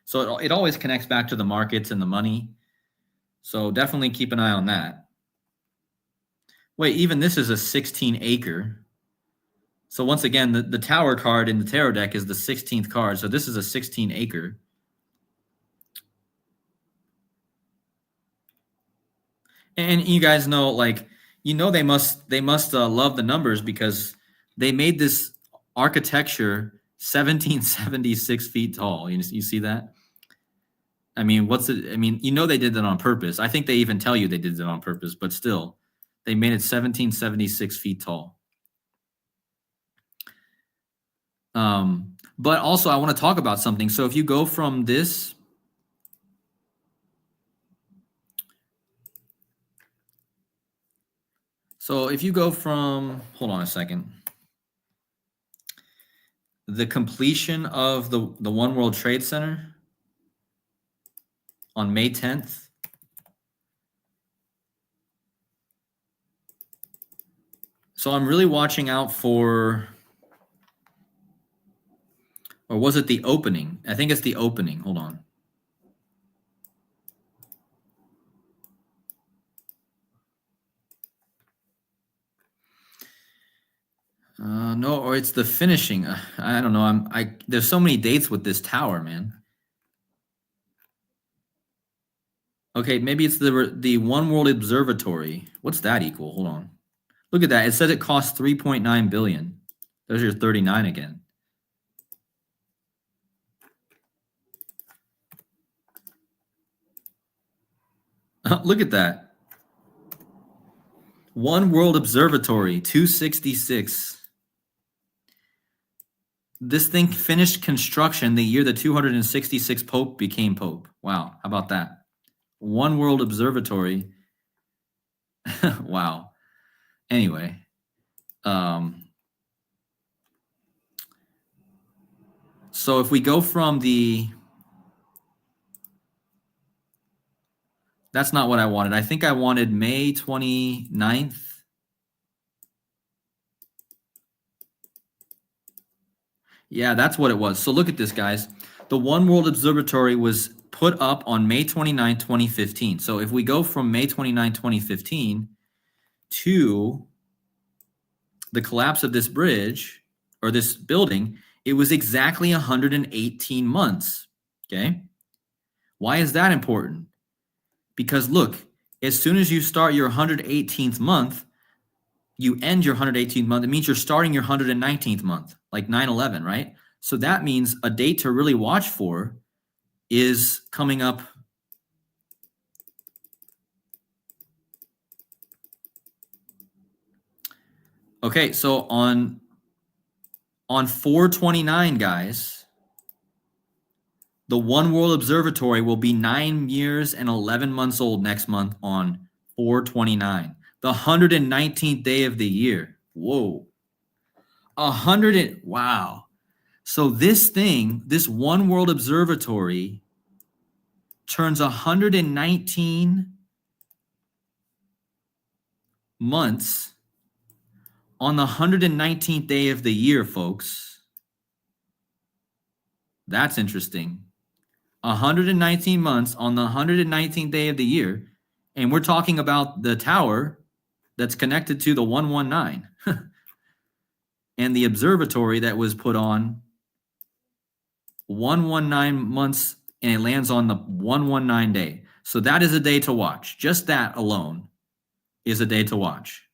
So it always connects back to the markets and the money. So definitely keep an eye on that. Wait, even this is a 16-acre. So once again, the tower card in the tarot deck is the 16th card. So this is a 16-acre. And you guys know, like, they must love the numbers because they made this architecture 1776 feet tall. You see that? I mean, they did that on purpose. I think they even tell you they did it on purpose, but still, they made it 1776 feet tall. But also, I want to talk about something. So if you go from this, hold on a second, the completion of the One World Trade Center on May 10th. So I'm really watching out for, or was it the opening? I think it's the opening. Hold on. No, or it's the finishing. I don't know. There's so many dates with this tower, man. Okay, maybe it's the One World Observatory. What's that equal? Hold on. Look at that. It said it costs 3.9 billion. There's your 39 again. Look at that. One World Observatory, 266. This thing finished construction the year the 266 Pope became Pope. Wow, how about that? One World Observatory. Wow. Anyway, so if we go from that's not what I wanted. I think I wanted May 29th. Yeah, that's what it was. So look at this, guys. The One World Observatory was put up on May 29, 2015. So if we go from May 29, 2015 to the collapse of this bridge or this building, It was exactly 118 months. Okay. Why is that important? Because look, as soon as you start your 118th month, you end your 118th month. It means you're starting your 119th month, like 9/11, right? So that means a date to really watch for is coming up. Okay, so on 4/29, guys, the One World Observatory will be 9 years and 11 months old next month on 4/29, the 119th day of the year. Whoa. Wow. So this thing, this One World Observatory turns 119 months on the 119th day of the year, folks. That's interesting. 119 months on the 119th day of the year. And we're talking about the tower that's connected to the 119 and the observatory that was put on 119 months and it lands on the 119 day. So that is a day to watch. Just that alone is a day to watch.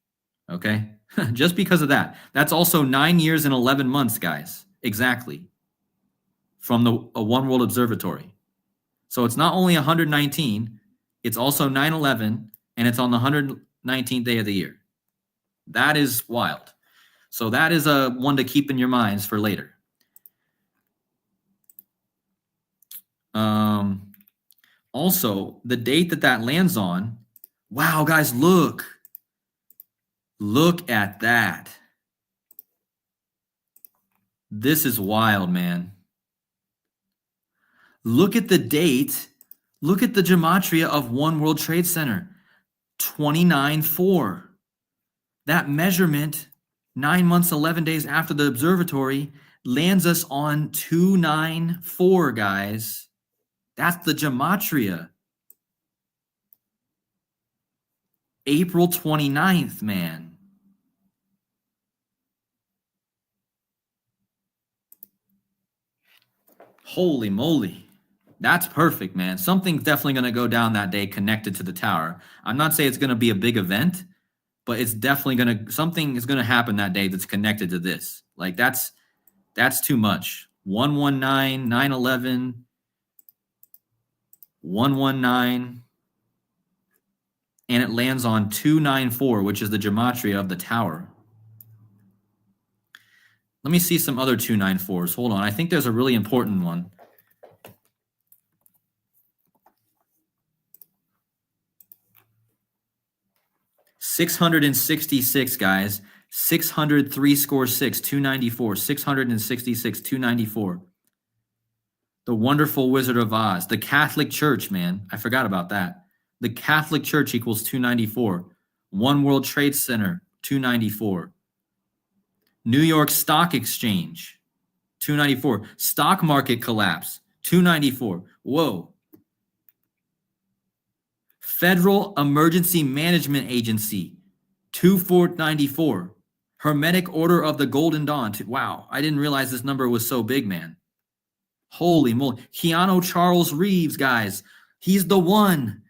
Okay? Just because of that. That's also 9 years and 11 months, guys. Exactly. From the One World Observatory. So it's not only 119, it's also 9/11, and it's on the 119th day of the year. That is wild. So that is a one to keep in your minds for later. Also, the date that lands on, wow, guys, look. Look at that. This is wild, man. Look at the date. Look at the gematria of One World Trade Center, 29/4. That measurement, 9 months, 11 days after the observatory, lands us on 294, guys. That's the gematria. April 29th, man. Holy moly. That's perfect, man. Something's definitely going to go down that day connected to the tower. I'm not saying it's going to be a big event, but it's definitely going to, something is going to happen that day that's connected to this. Like that's too much. 119, 9/11, 119, and it lands on 294, which is the gematria of the tower. Let me see some other 294s. Hold on. I think there's a really important one. $666, guys. 603 score 6, 294. 666, 294. The Wonderful Wizard of Oz. The Catholic Church, man. I forgot about that. The Catholic Church equals 294. One World Trade Center, 294. New York Stock Exchange, 294. Stock market collapse, 294. Whoa. Federal Emergency Management Agency, 2494. Hermetic Order of the Golden Dawn. Wow, I didn't realize this number was so big, man. Holy moly. Keanu Charles Reeves, guys. He's the one.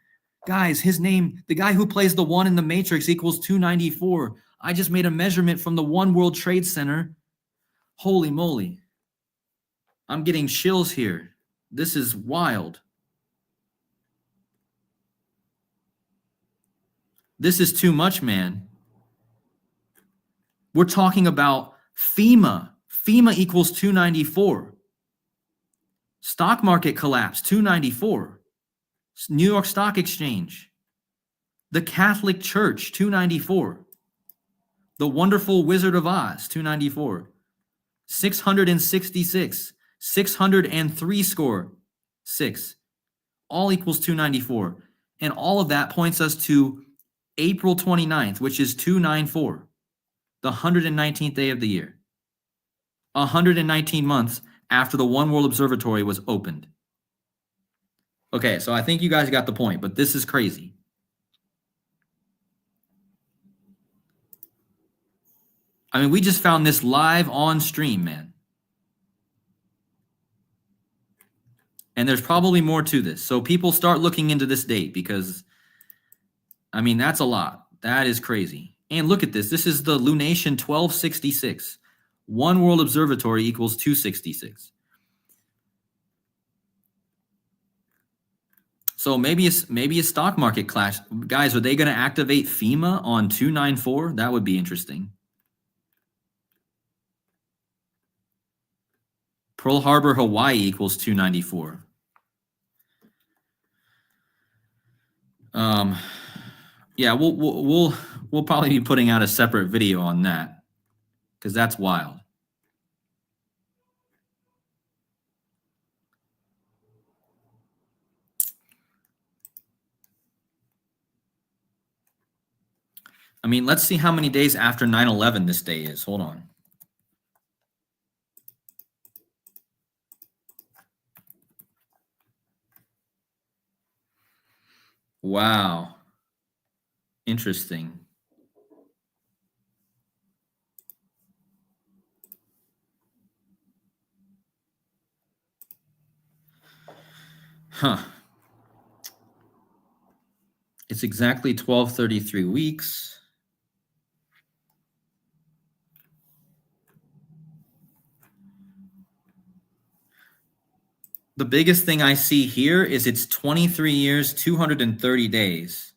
Guys, his name, the guy who plays the one in the Matrix equals 294. I just made a measurement from the One World Trade Center. Holy moly. I'm getting chills here. This is wild. This is too much, man. We're talking about FEMA. FEMA equals 294. Stock market collapse, 294. New York Stock Exchange. The Catholic Church, 294. The Wonderful Wizard of Oz, 294. 666. 603 score 6. All equals 294. And all of that points us to April 29th, which is 294. The 119th day of the year. 119 months after the One World Observatory was opened. Okay, so I think you guys got the point, but this is crazy. I mean, we just found this live on stream, man. And there's probably more to this. So people start looking into this date because, I mean, that's a lot. That is crazy. And look at this. This is the lunation 1266. One world observatory equals 266. So maybe a stock market clash. Guys, are they going to activate FEMA on 294? That would be interesting. Pearl Harbor, Hawaii equals 294. Yeah, we'll probably be putting out a separate video on that because that's wild. I mean, let's see how many days after 9/11 this day is. Hold on. Wow. Interesting. Huh. It's exactly 1233 weeks. The biggest thing I see here is it's 23 years, 230 days.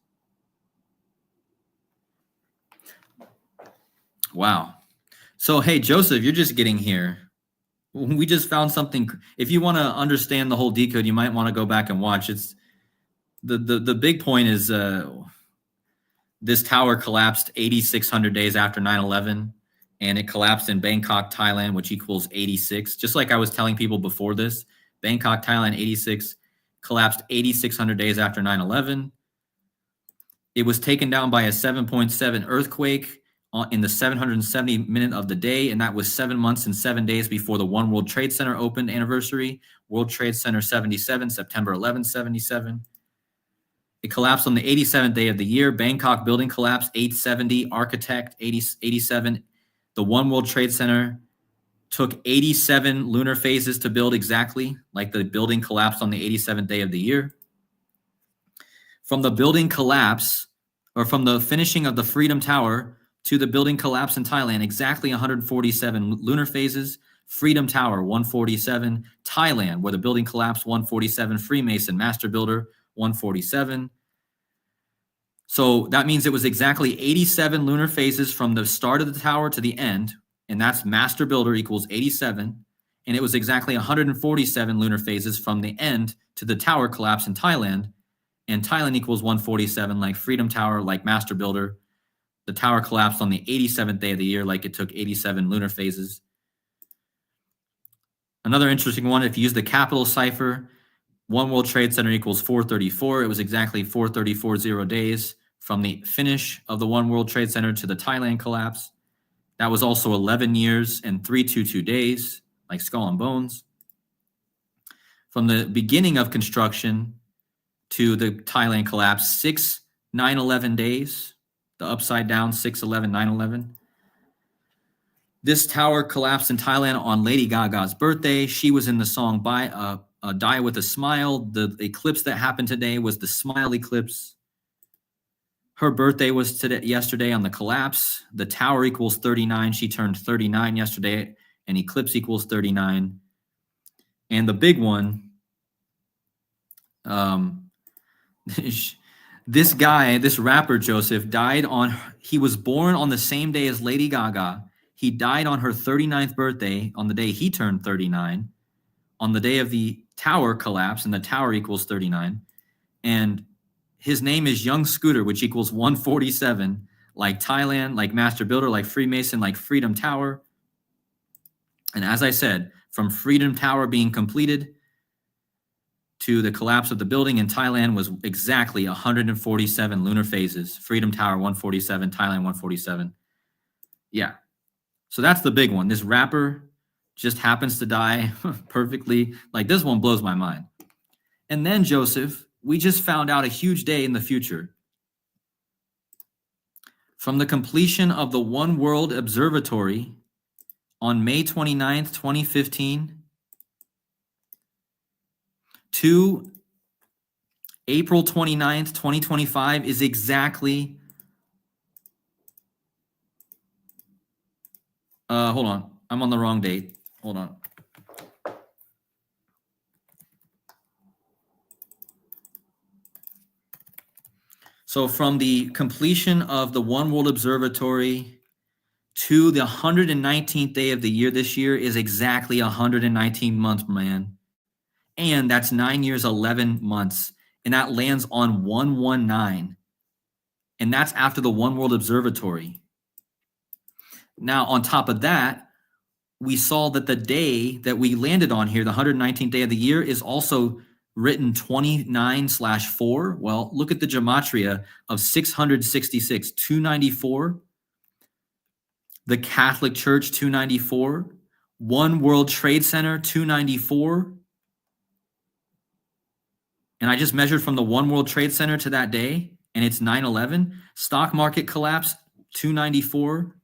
Wow. So, hey, Joseph, you're just getting here. We just found something. If you want to understand the whole decode, you might want to go back and watch. It's the big point is this tower collapsed 8,600 days after 9/11, and it collapsed in Bangkok, Thailand, which equals 86. Just like I was telling people before this, Bangkok, Thailand, 86, collapsed 8,600 days after 9/11. It was taken down by a 7.7 earthquake in the 770 minute of the day, and that was 7 months and 7 days before the One World Trade Center opened anniversary. World Trade Center 77, September 11, 77. It collapsed on the 87th day of the year. Bangkok building collapsed, 870. Architect, 87. The One World Trade Center took 87 lunar phases to build exactly, like the building collapsed on the 87th day of the year. From the building collapse, or from the finishing of the Freedom Tower to the building collapse in Thailand, exactly 147 lunar phases. Freedom Tower, 147. Thailand, where the building collapsed, 147. Freemason, Master Builder, 147. So that means it was exactly 87 lunar phases from the start of the tower to the end, and that's Master Builder equals 87. And it was exactly 147 lunar phases from the end to the tower collapse in Thailand, and Thailand equals 147, like Freedom Tower, like Master Builder. The tower collapsed on the 87th day of the year, like it took 87 lunar phases. Another interesting one, if you use the capital cipher, One World Trade Center equals 434. It was exactly 434 days from the finish of the One World Trade Center to the Thailand collapse. That was also 11 years and 322 days, like Skull and Bones. From the beginning of construction to the Thailand collapse, 6/9/11 days. The upside down, 6/11/9/11. This tower collapsed in Thailand on Lady Gaga's birthday. She was in the song Die with a Smile. The eclipse that happened today was the Smile eclipse. Her birthday was yesterday on the collapse. The tower equals 39. She turned 39 yesterday, and eclipse equals 39. And the big one, this guy, this rapper Joseph, he was born on the same day as Lady Gaga. He died on her 39th birthday, on the day he turned 39, on the day of the tower collapse, and the tower equals 39. And his name is Young Scooter, which equals 147, like Thailand, like Master Builder, like Freemason, like Freedom Tower. And as I said, from Freedom Tower being completed to the collapse of the building in Thailand was exactly 147 lunar phases. Freedom Tower 147, Thailand 147. Yeah. So that's the big one. This rapper just happens to die perfectly. Like, this one blows my mind. And then, Joseph, we just found out a huge day in the future. From the completion of the One World Observatory on May 29th, 2015, to April 29th, 2025 is exactly, hold on. I'm on the wrong date. Hold on. So from the completion of the One World Observatory to the 119th day of the year this year is exactly 119 months, man. And that's 9 years, 11 months. And that lands on 119. And that's after the One World Observatory. Now, on top of that, we saw that the day that we landed on here, the 119th day of the year, is also written 29/4. Well, look at the gematria of 666, 294. The Catholic Church, 294. One World Trade Center, 294. And I just measured from the One World Trade Center to that day, and it's 9/11. Stock market collapse, 294.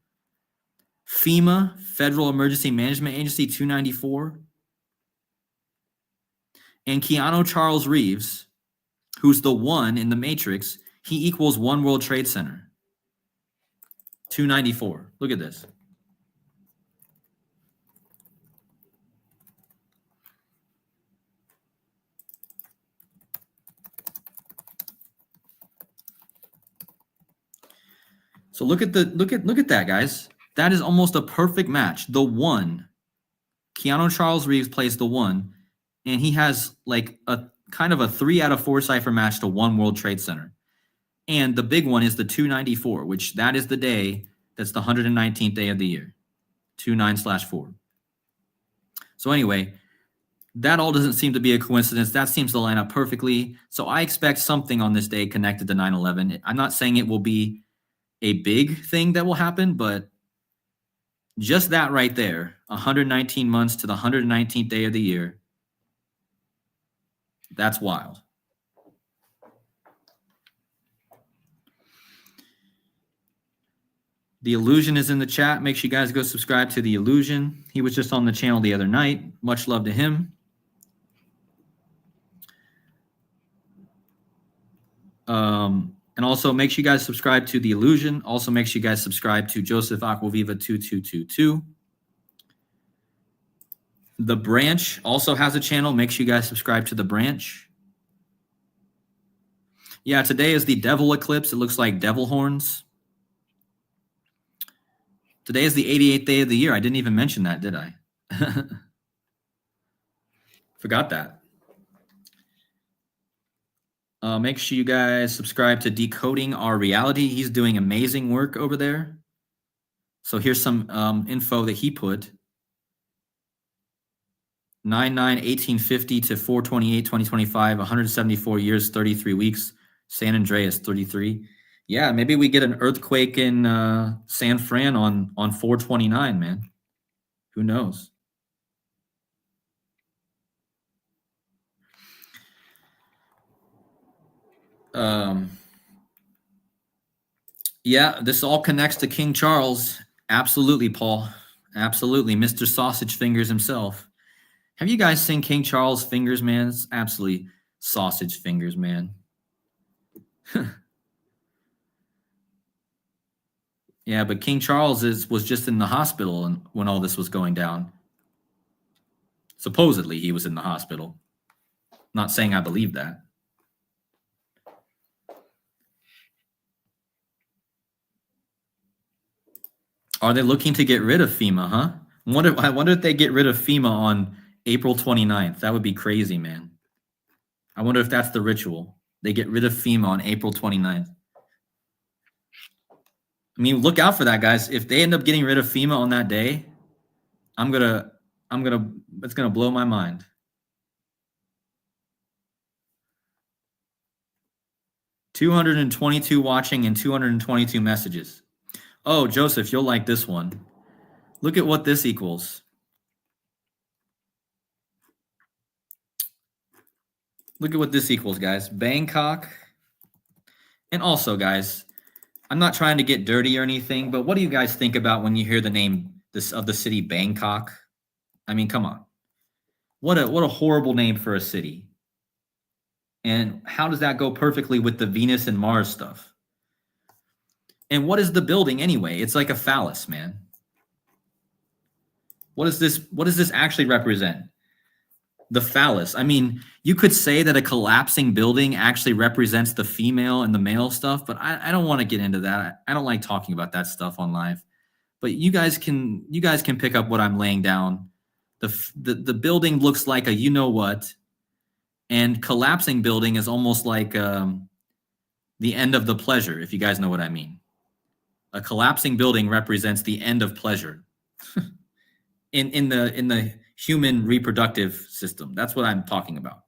FEMA, Federal Emergency Management Agency, 294. And Keanu Charles Reeves, who's the one in the Matrix, he equals One World Trade Center, 294. Look at this. So look at that, guys. That is almost a perfect match. The one, Keanu Charles Reeves plays the one, and he has like a kind of a 3 out of 4 cipher match to One World Trade Center. And the big one is the 294, which that is the day that's the 119th day of the year, 29/4. So anyway, that all doesn't seem to be a coincidence. That seems to line up perfectly. So I expect something on this day connected to 9/11. I'm not saying it will be a big thing that will happen, but just that right there, 119 months to the 119th day of the year, that's wild. The Illusion is in the chat. Make sure you guys go subscribe to The Illusion. He was just on the channel the other night. Much love to him. And also make sure you guys subscribe to The Illusion. Also make sure you guys subscribe to Joseph Aquaviva 2222. The Branch also has a channel. Make sure you guys subscribe to The Branch. Yeah, today is the Devil Eclipse. It looks like devil horns. Today is the 88th day of the year. I didn't even mention that, did I? Forgot that. Make sure you guys subscribe to Decoding Our Reality. He's doing amazing work over there. So here's some info that he put. 9/9/1850 to 4/28/2025, 174 years, 33 weeks. San Andreas, 33. Yeah, maybe we get an earthquake in San Fran on 4/29, man. Who knows? Yeah, this all connects to King Charles. Absolutely, Paul. Absolutely. Mr. Sausage Fingers himself. Have you guys seen King Charles' fingers, man? It's absolutely sausage fingers, man. Yeah, but King Charles was just in the hospital when all this was going down. Supposedly, he was in the hospital. Not saying I believe that. Are they looking to get rid of FEMA, huh? I wonder if they get rid of FEMA on April 29th. That would be crazy, man. I wonder if that's the ritual. They get rid of FEMA on April 29th. I mean, look out for that, guys. If they end up getting rid of FEMA on that day, it's gonna blow my mind. $222 watching and 222 messages. Oh, Joseph, you'll like this one. Look at what this equals. Look at what this equals, guys. Bangkok. And also, guys, I'm not trying to get dirty or anything, but what do you guys think about when you hear the name of the city Bangkok? I mean, come on. What a horrible name for a city. And how does that go perfectly with the Venus and Mars stuff? And what is the building anyway? It's like a phallus, man. What is this? What does this actually represent? The phallus. I mean, you could say that a collapsing building actually represents the female and the male stuff, but I don't want to get into that. I don't like talking about that stuff on live. But you guys can pick up what I'm laying down. The building looks like a you know what, and collapsing building is almost like the end of the pleasure, if you guys know what I mean. A collapsing building represents the end of pleasure in the human reproductive system. That's what I'm talking about.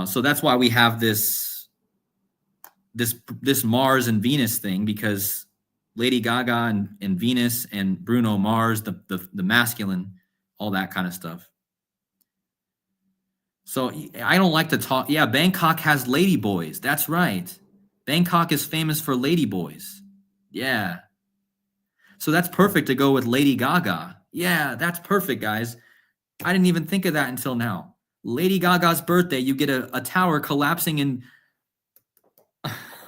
So that's why we have this Mars and Venus thing, because Lady Gaga and Venus and Bruno Mars, the masculine, all that kind of stuff. So I don't like to talk. Yeah, Bangkok has lady boys. That's right. Bangkok is famous for lady boys. Yeah. So that's perfect to go with Lady Gaga. Yeah, that's perfect, guys. I didn't even think of that until now. Lady Gaga's birthday, you get a tower collapsing in.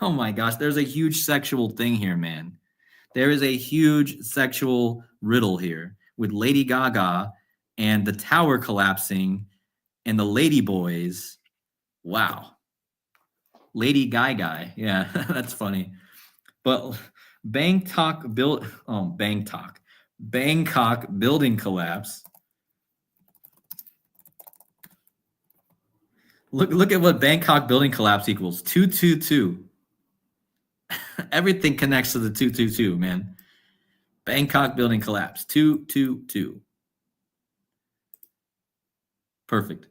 Oh my gosh, there's a huge sexual thing here, man. There is a huge sexual riddle here with Lady Gaga and the tower collapsing and the lady boys. Wow. Lady Guy. Yeah, that's funny. But Bangkok building collapse. Look at what Bangkok building collapse equals. 222. Everything connects to the 222, man. Bangkok building collapse. 222. Perfect.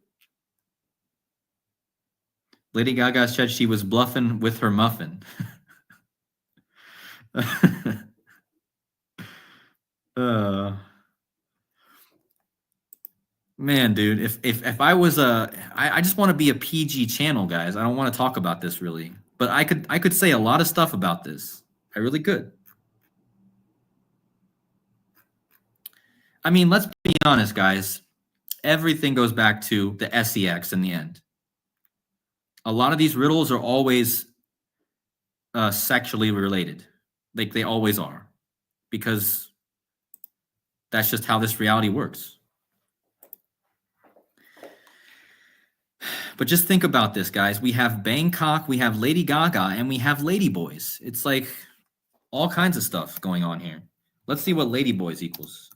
Lady Gaga said she was bluffing with her muffin. Man, dude, if I was I just want to be a PG channel, guys. I don't want to talk about this really, but I could say a lot of stuff about this. I really could. I mean, let's be honest, guys. Everything goes back to the SEX in the end. A lot of these riddles are always sexually related. Like they always are, because that's just how this reality works. But just think about this, guys. We have Bangkok, we have Lady Gaga, and we have Ladyboys. It's like all kinds of stuff going on here. Let's see what Ladyboys equals.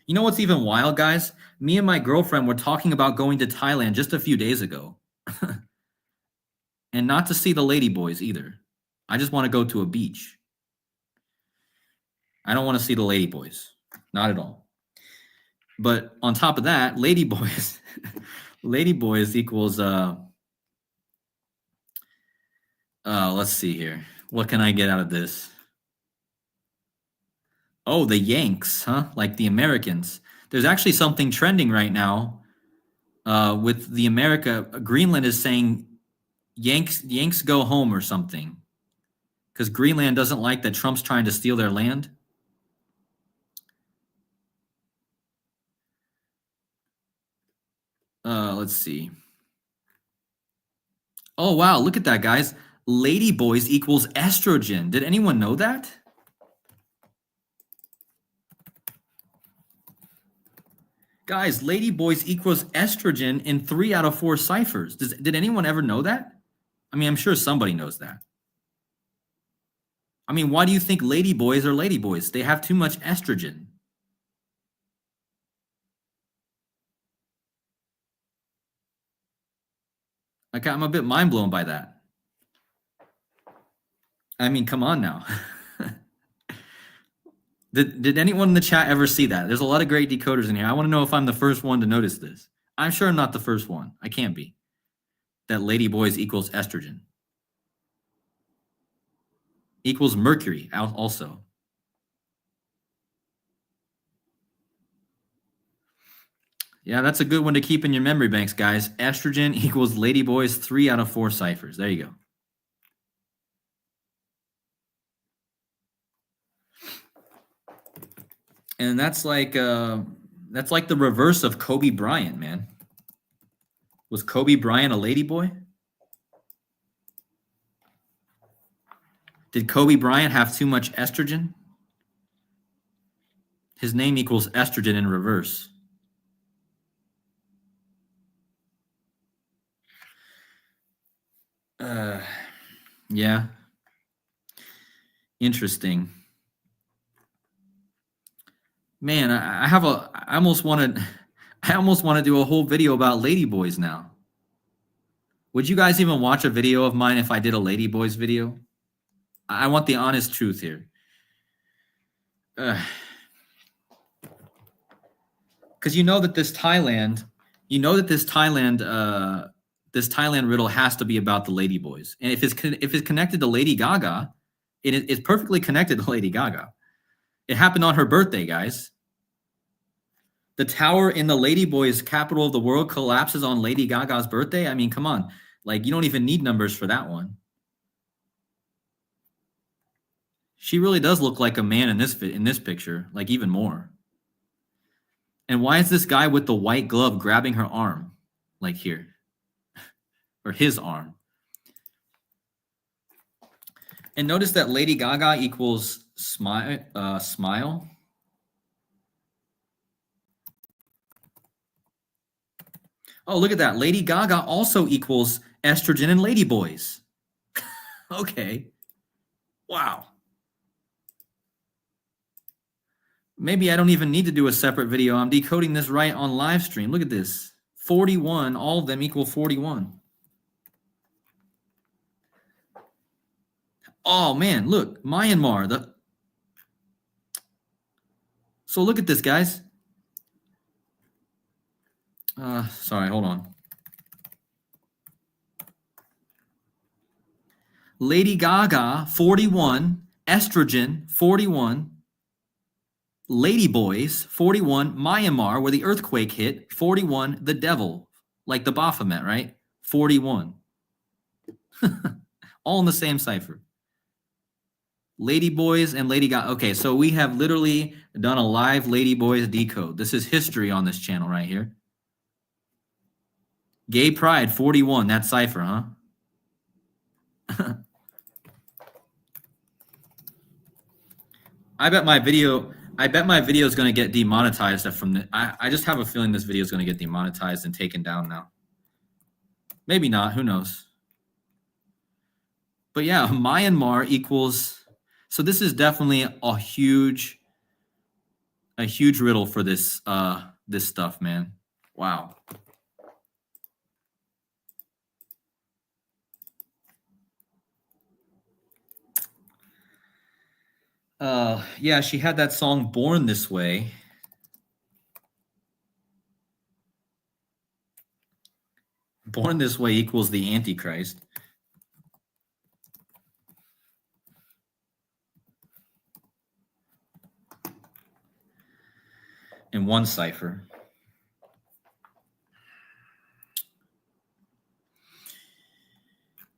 You know what's even wild, guys? Me and my girlfriend were talking about going to Thailand just a few days ago. And not to see the Ladyboys either. I just want to go to a beach. I don't want to see the Ladyboys. Not at all. But on top of that, Ladyboys, Ladyboys equals let's see here. What can I get out of this? Oh, the Yanks, huh? Like the Americans. There's actually something trending right now with the America. Greenland is saying Yanks go home or something, because Greenland doesn't like that Trump's trying to steal their land. Let's see. Oh, wow. Look at that, guys. Ladyboys equals estrogen. Did anyone know that? Guys, Ladyboys equals estrogen in 3 out of 4 ciphers. Did anyone ever know that? I mean, I'm sure somebody knows that. I mean, why do you think ladyboys are ladyboys? They have too much estrogen. Like, I'm a bit mind blown by that. I mean, come on now. Did anyone in the chat ever see that? There's a lot of great decoders in here. I want to know if I'm the first one to notice this. I'm sure I'm not the first one. I can't be. That ladyboys equals estrogen. Equals mercury also. Yeah, that's a good one to keep in your memory banks, guys. Estrogen equals ladyboys 3 out of 4 ciphers. There you go. And that's like the reverse of Kobe Bryant, man. Was Kobe Bryant a ladyboy? Did Kobe Bryant have too much estrogen? His name equals estrogen in reverse. Yeah. Interesting. Man, I almost want to I almost want to do a whole video about ladyboys now. Would you guys even watch a video of mine if I did a ladyboys video? I want the honest truth here. Because you know that this Thailand riddle has to be about the ladyboys. And if it's connected to Lady Gaga, it's perfectly connected to Lady Gaga. It happened on her birthday, guys. The tower in the ladyboys capital of the world collapses on Lady Gaga's birthday. I mean, come on. Like, you don't even need numbers for that one. She really does look like a man in this picture, like even more. And why is this guy with the white glove grabbing her arm, like here, or his arm? And notice that Lady Gaga equals smile. Oh, look at that. Lady Gaga also equals estrogen in ladyboys. Okay. Wow. Maybe I don't even need to do a separate video. I'm decoding this right on live stream. Look at this. 41, all of them equal 41. Oh man, look, Myanmar. So look at this, guys. Sorry, hold on. Lady Gaga, 41. Estrogen, 41. Ladyboys, 41. Myanmar, where the earthquake hit, 41. The devil, like the Baphomet, right? 41. All in the same cipher. Ladyboys and Lady Gaga. Okay, so we have literally done a live Ladyboys decode. This is history on this channel right here. Gay Pride, 41. That cipher, huh? I bet my video is going to get demonetized from the. I just have a feeling this video is going to get demonetized and taken down now. Maybe not. Who knows? But yeah, Myanmar equals. So this is definitely a huge riddle for this this stuff, man. Wow. Yeah, she had that song Born This Way. Born This Way equals the Antichrist. In one cipher.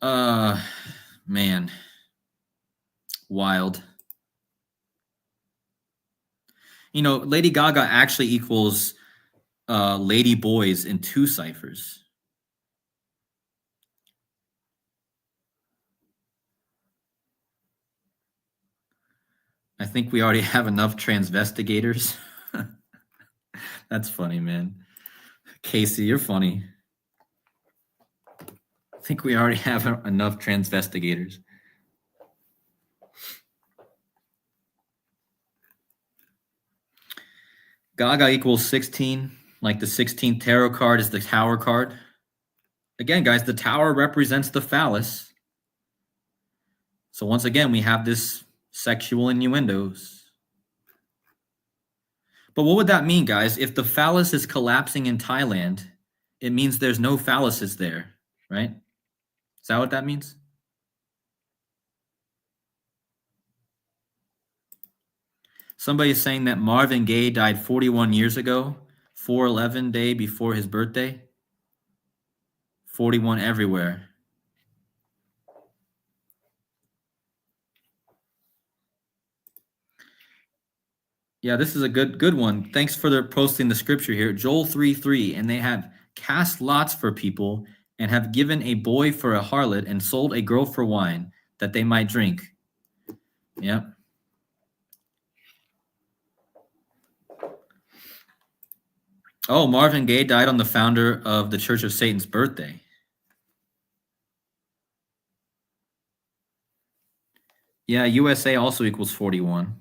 Man. Wild. You know, Lady Gaga actually equals Lady Boys in two ciphers. I think we already have enough transvestigators. That's funny, man. Casey, you're funny. I think we already have enough transvestigators. Gaga equals 16. Like the 16th tarot card is the Tower card. Again, guys, the Tower represents the phallus. So once again, we have this sexual innuendos. But what would that mean, guys? If the phallus is collapsing in Thailand, it means there's no phalluses there, right? Is that what that means? Somebody's saying that Marvin Gaye died 41 years ago, 4/11 day before his birthday. 41 everywhere. Yeah, this is a good one. Thanks for posting the scripture here. Joel 3:3, and they have cast lots for people, and have given a boy for a harlot and sold a girl for wine, that they might drink. Yep. Oh, Marvin Gaye died on the founder of the Church of Satan's birthday. Yeah, USA also equals 41.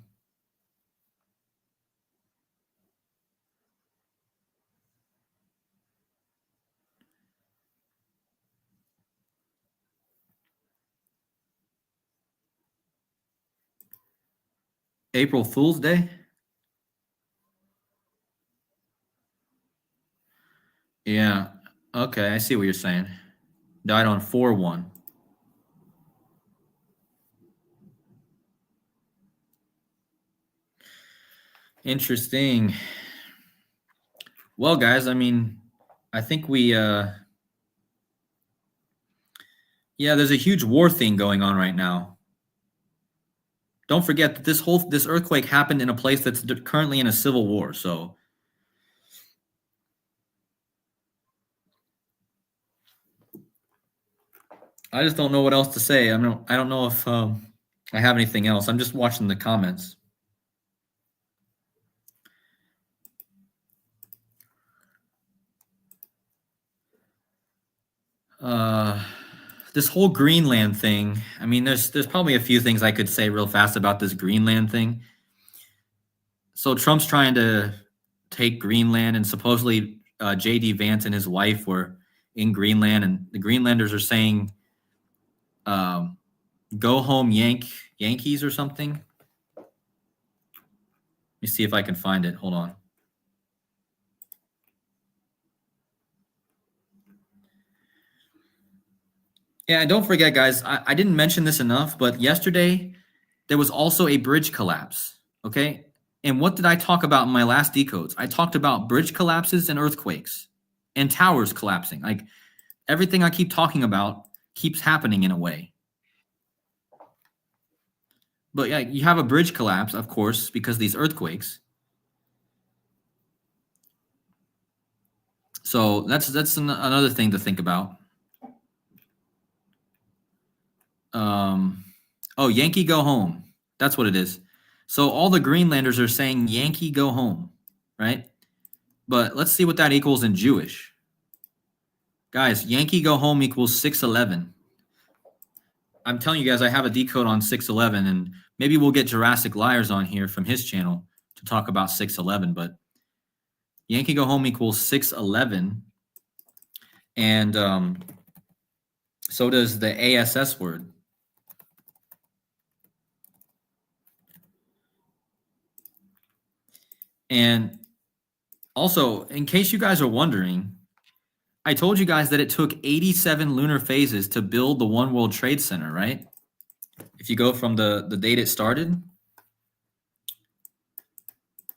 April Fool's Day? Yeah. Okay, I see what you're saying. Died on 4/1. Interesting. Well, guys, I mean, I think we yeah, there's a huge war thing going on right now. Don't forget that this earthquake happened in a place that's currently in a civil war, so I just don't know what else to say. I don't know if I have anything else. I'm just watching the comments. This whole Greenland thing. I mean, there's probably a few things I could say real fast about this Greenland thing. So Trump's trying to take Greenland, and supposedly J.D. Vance and his wife were in Greenland, and the Greenlanders are saying, "Go home, Yankees," or something. Let me see if I can find it. Hold on. Yeah, and don't forget, guys, I didn't mention this enough, but yesterday there was also a bridge collapse. Okay. And what did I talk about in my last decodes? I talked about bridge collapses and earthquakes and towers collapsing. Like everything I keep talking about keeps happening in a way. But yeah, you have a bridge collapse, of course, because of these earthquakes. So that's another thing to think about. Oh, Yankee go home. That's what it is. So all the Greenlanders are saying Yankee go home, right? But let's see what that equals in Jewish. Guys, Yankee go home equals 611. I'm telling you guys, I have a decode on 611, and maybe we'll get Jurassic Liars on here from his channel to talk about 611. But Yankee go home equals 611, and so does the ASS word. And also, in case you guys are wondering, I told you guys that it took 87 lunar phases to build the One World Trade Center, right? If you go from the date it started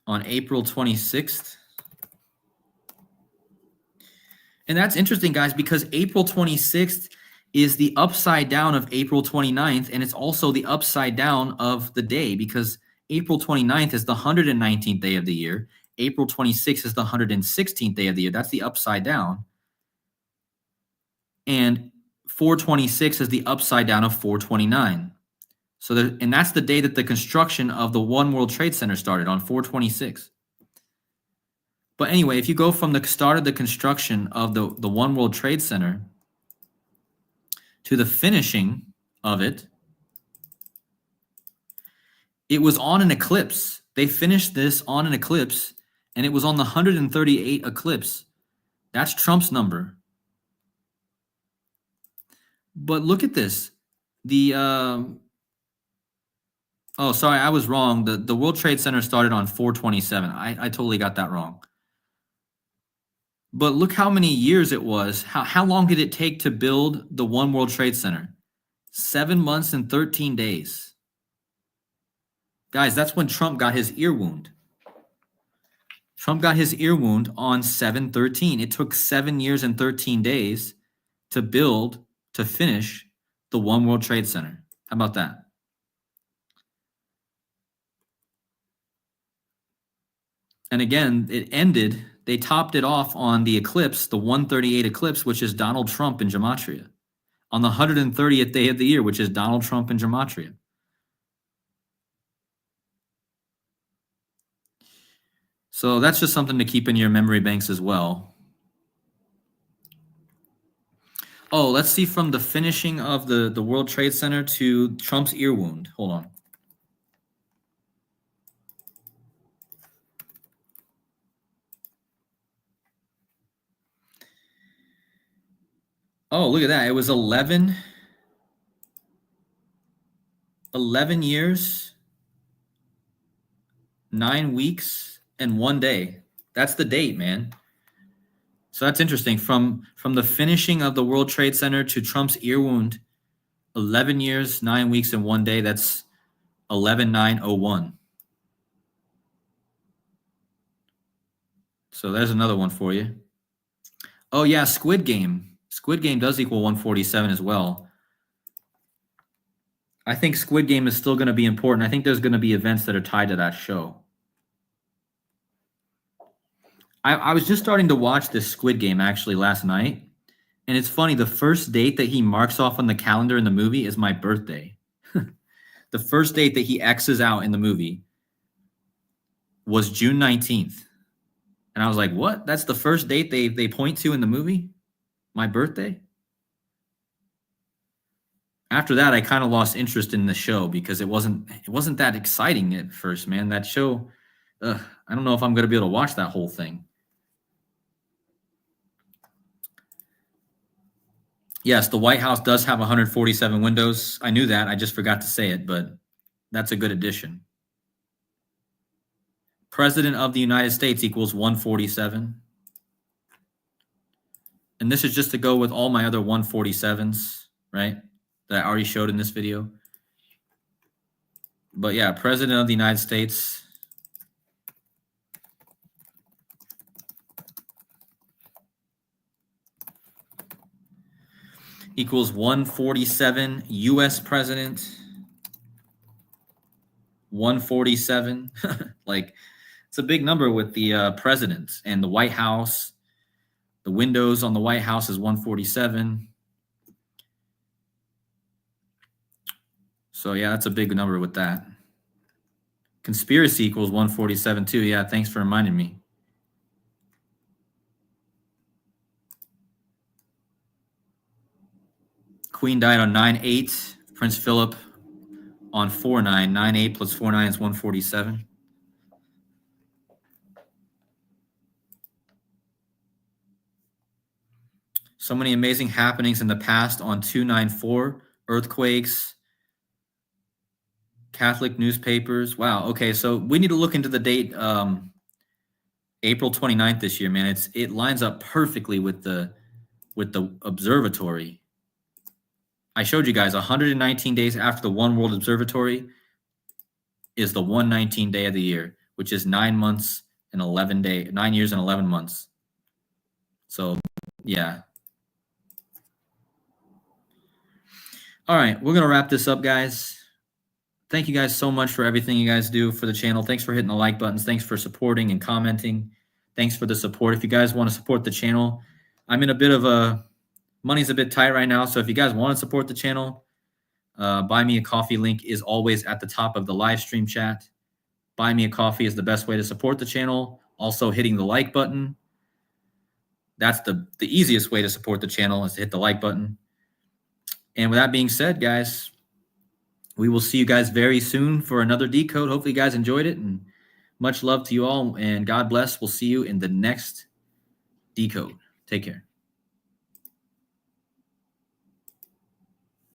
on April 26th. And that's interesting, guys, because April 26th is the upside down of April 29th, and it's also the upside down of the day, because April 29th is the 119th day of the year. April 26th is the 116th day of the year. That's the upside down. And 426 is the upside down of 429. So and that's the day that the construction of the One World Trade Center started, on 426. But anyway, if you go from the start of the construction of the One World Trade Center to the finishing of it, it was on an eclipse. They finished this on an eclipse, and it was on the 138 eclipse. That's Trump's number. But look at this. Oh, sorry, I was wrong. The World Trade Center started on 427. I totally got that wrong. But look how many years it was. How long did it take to build the One World Trade Center? 7 months and 13 days. Guys, that's when Trump got his ear wound. Trump got his ear wound on 7/13. It took 7 years and 13 days to finish the One World Trade Center. How about that? And again, they ended they topped it off on the Eclipse, the 138 Eclipse, which is Donald Trump in Gematria, on the 130th day of the year, which is Donald Trump in Gematria. So that's just something to keep in your memory banks as well. Oh, let's see from the finishing of the World Trade Center to Trump's ear wound. Hold on. Oh, look at that. It was 11 years, 9 weeks, and 1 day. That's the date, man. So that's interesting. From the finishing of the World Trade Center to Trump's ear wound, 11 years, 9 weeks, and 1 day. That's 11/9/01. So there's another one for you. Oh yeah, Squid Game. Squid Game does equal 147 as well. I think Squid Game is still going to be important. I think there's going to be events that are tied to that show. I was just starting to watch this Squid Game actually last night. And it's funny, the first date that he marks off on the calendar in the movie is my birthday. The first date that he X's out in the movie was June 19th. And I was like, what? That's the first date they point to in the movie? My birthday? After that, I kind of lost interest in the show because it wasn't that exciting at first, man. That show, I don't know if I'm going to be able to watch that whole thing. Yes, the White House does have 147 windows. I knew that. I just forgot to say it, but that's a good addition. President of the United States equals 147. And this is just to go with all my other 147s, right? That I already showed in this video. But yeah, President of the United States. Equals 147. U.S. President. 147. Like, it's a big number with the president and the White House. The windows on the White House is 147. So yeah, that's a big number with that. Conspiracy equals 147 too. Yeah, thanks for reminding me. Queen died on 9/8. Prince Philip on 4/9. 9/8 plus 4/9 is 147. So many amazing happenings in the past on 2/9/4. Earthquakes, Catholic newspapers. Wow. Okay, so we need to look into the date April 29th this year, man. It lines up perfectly with the observatory. I showed you guys 119 days after the One World Observatory is the 119 day of the year, which is 9 months and 9 years and 11 months. So, yeah. All right, we're going to wrap this up, guys. Thank you guys so much for everything you guys do for the channel. Thanks for hitting the like buttons. Thanks for supporting and commenting. Thanks for the support. If you guys want to support the channel, I'm in a bit of money's a bit tight right now. So if you guys want to support the channel, Buy Me a Coffee link is always at the top of the live stream chat. Buy Me a Coffee is the best way to support the channel. Also hitting the like button. That's the easiest way to support the channel is to hit the like button. And with that being said, guys, we will see you guys very soon for another decode. Hopefully you guys enjoyed it, and much love to you all, and God bless. We'll see you in the next decode. Take care.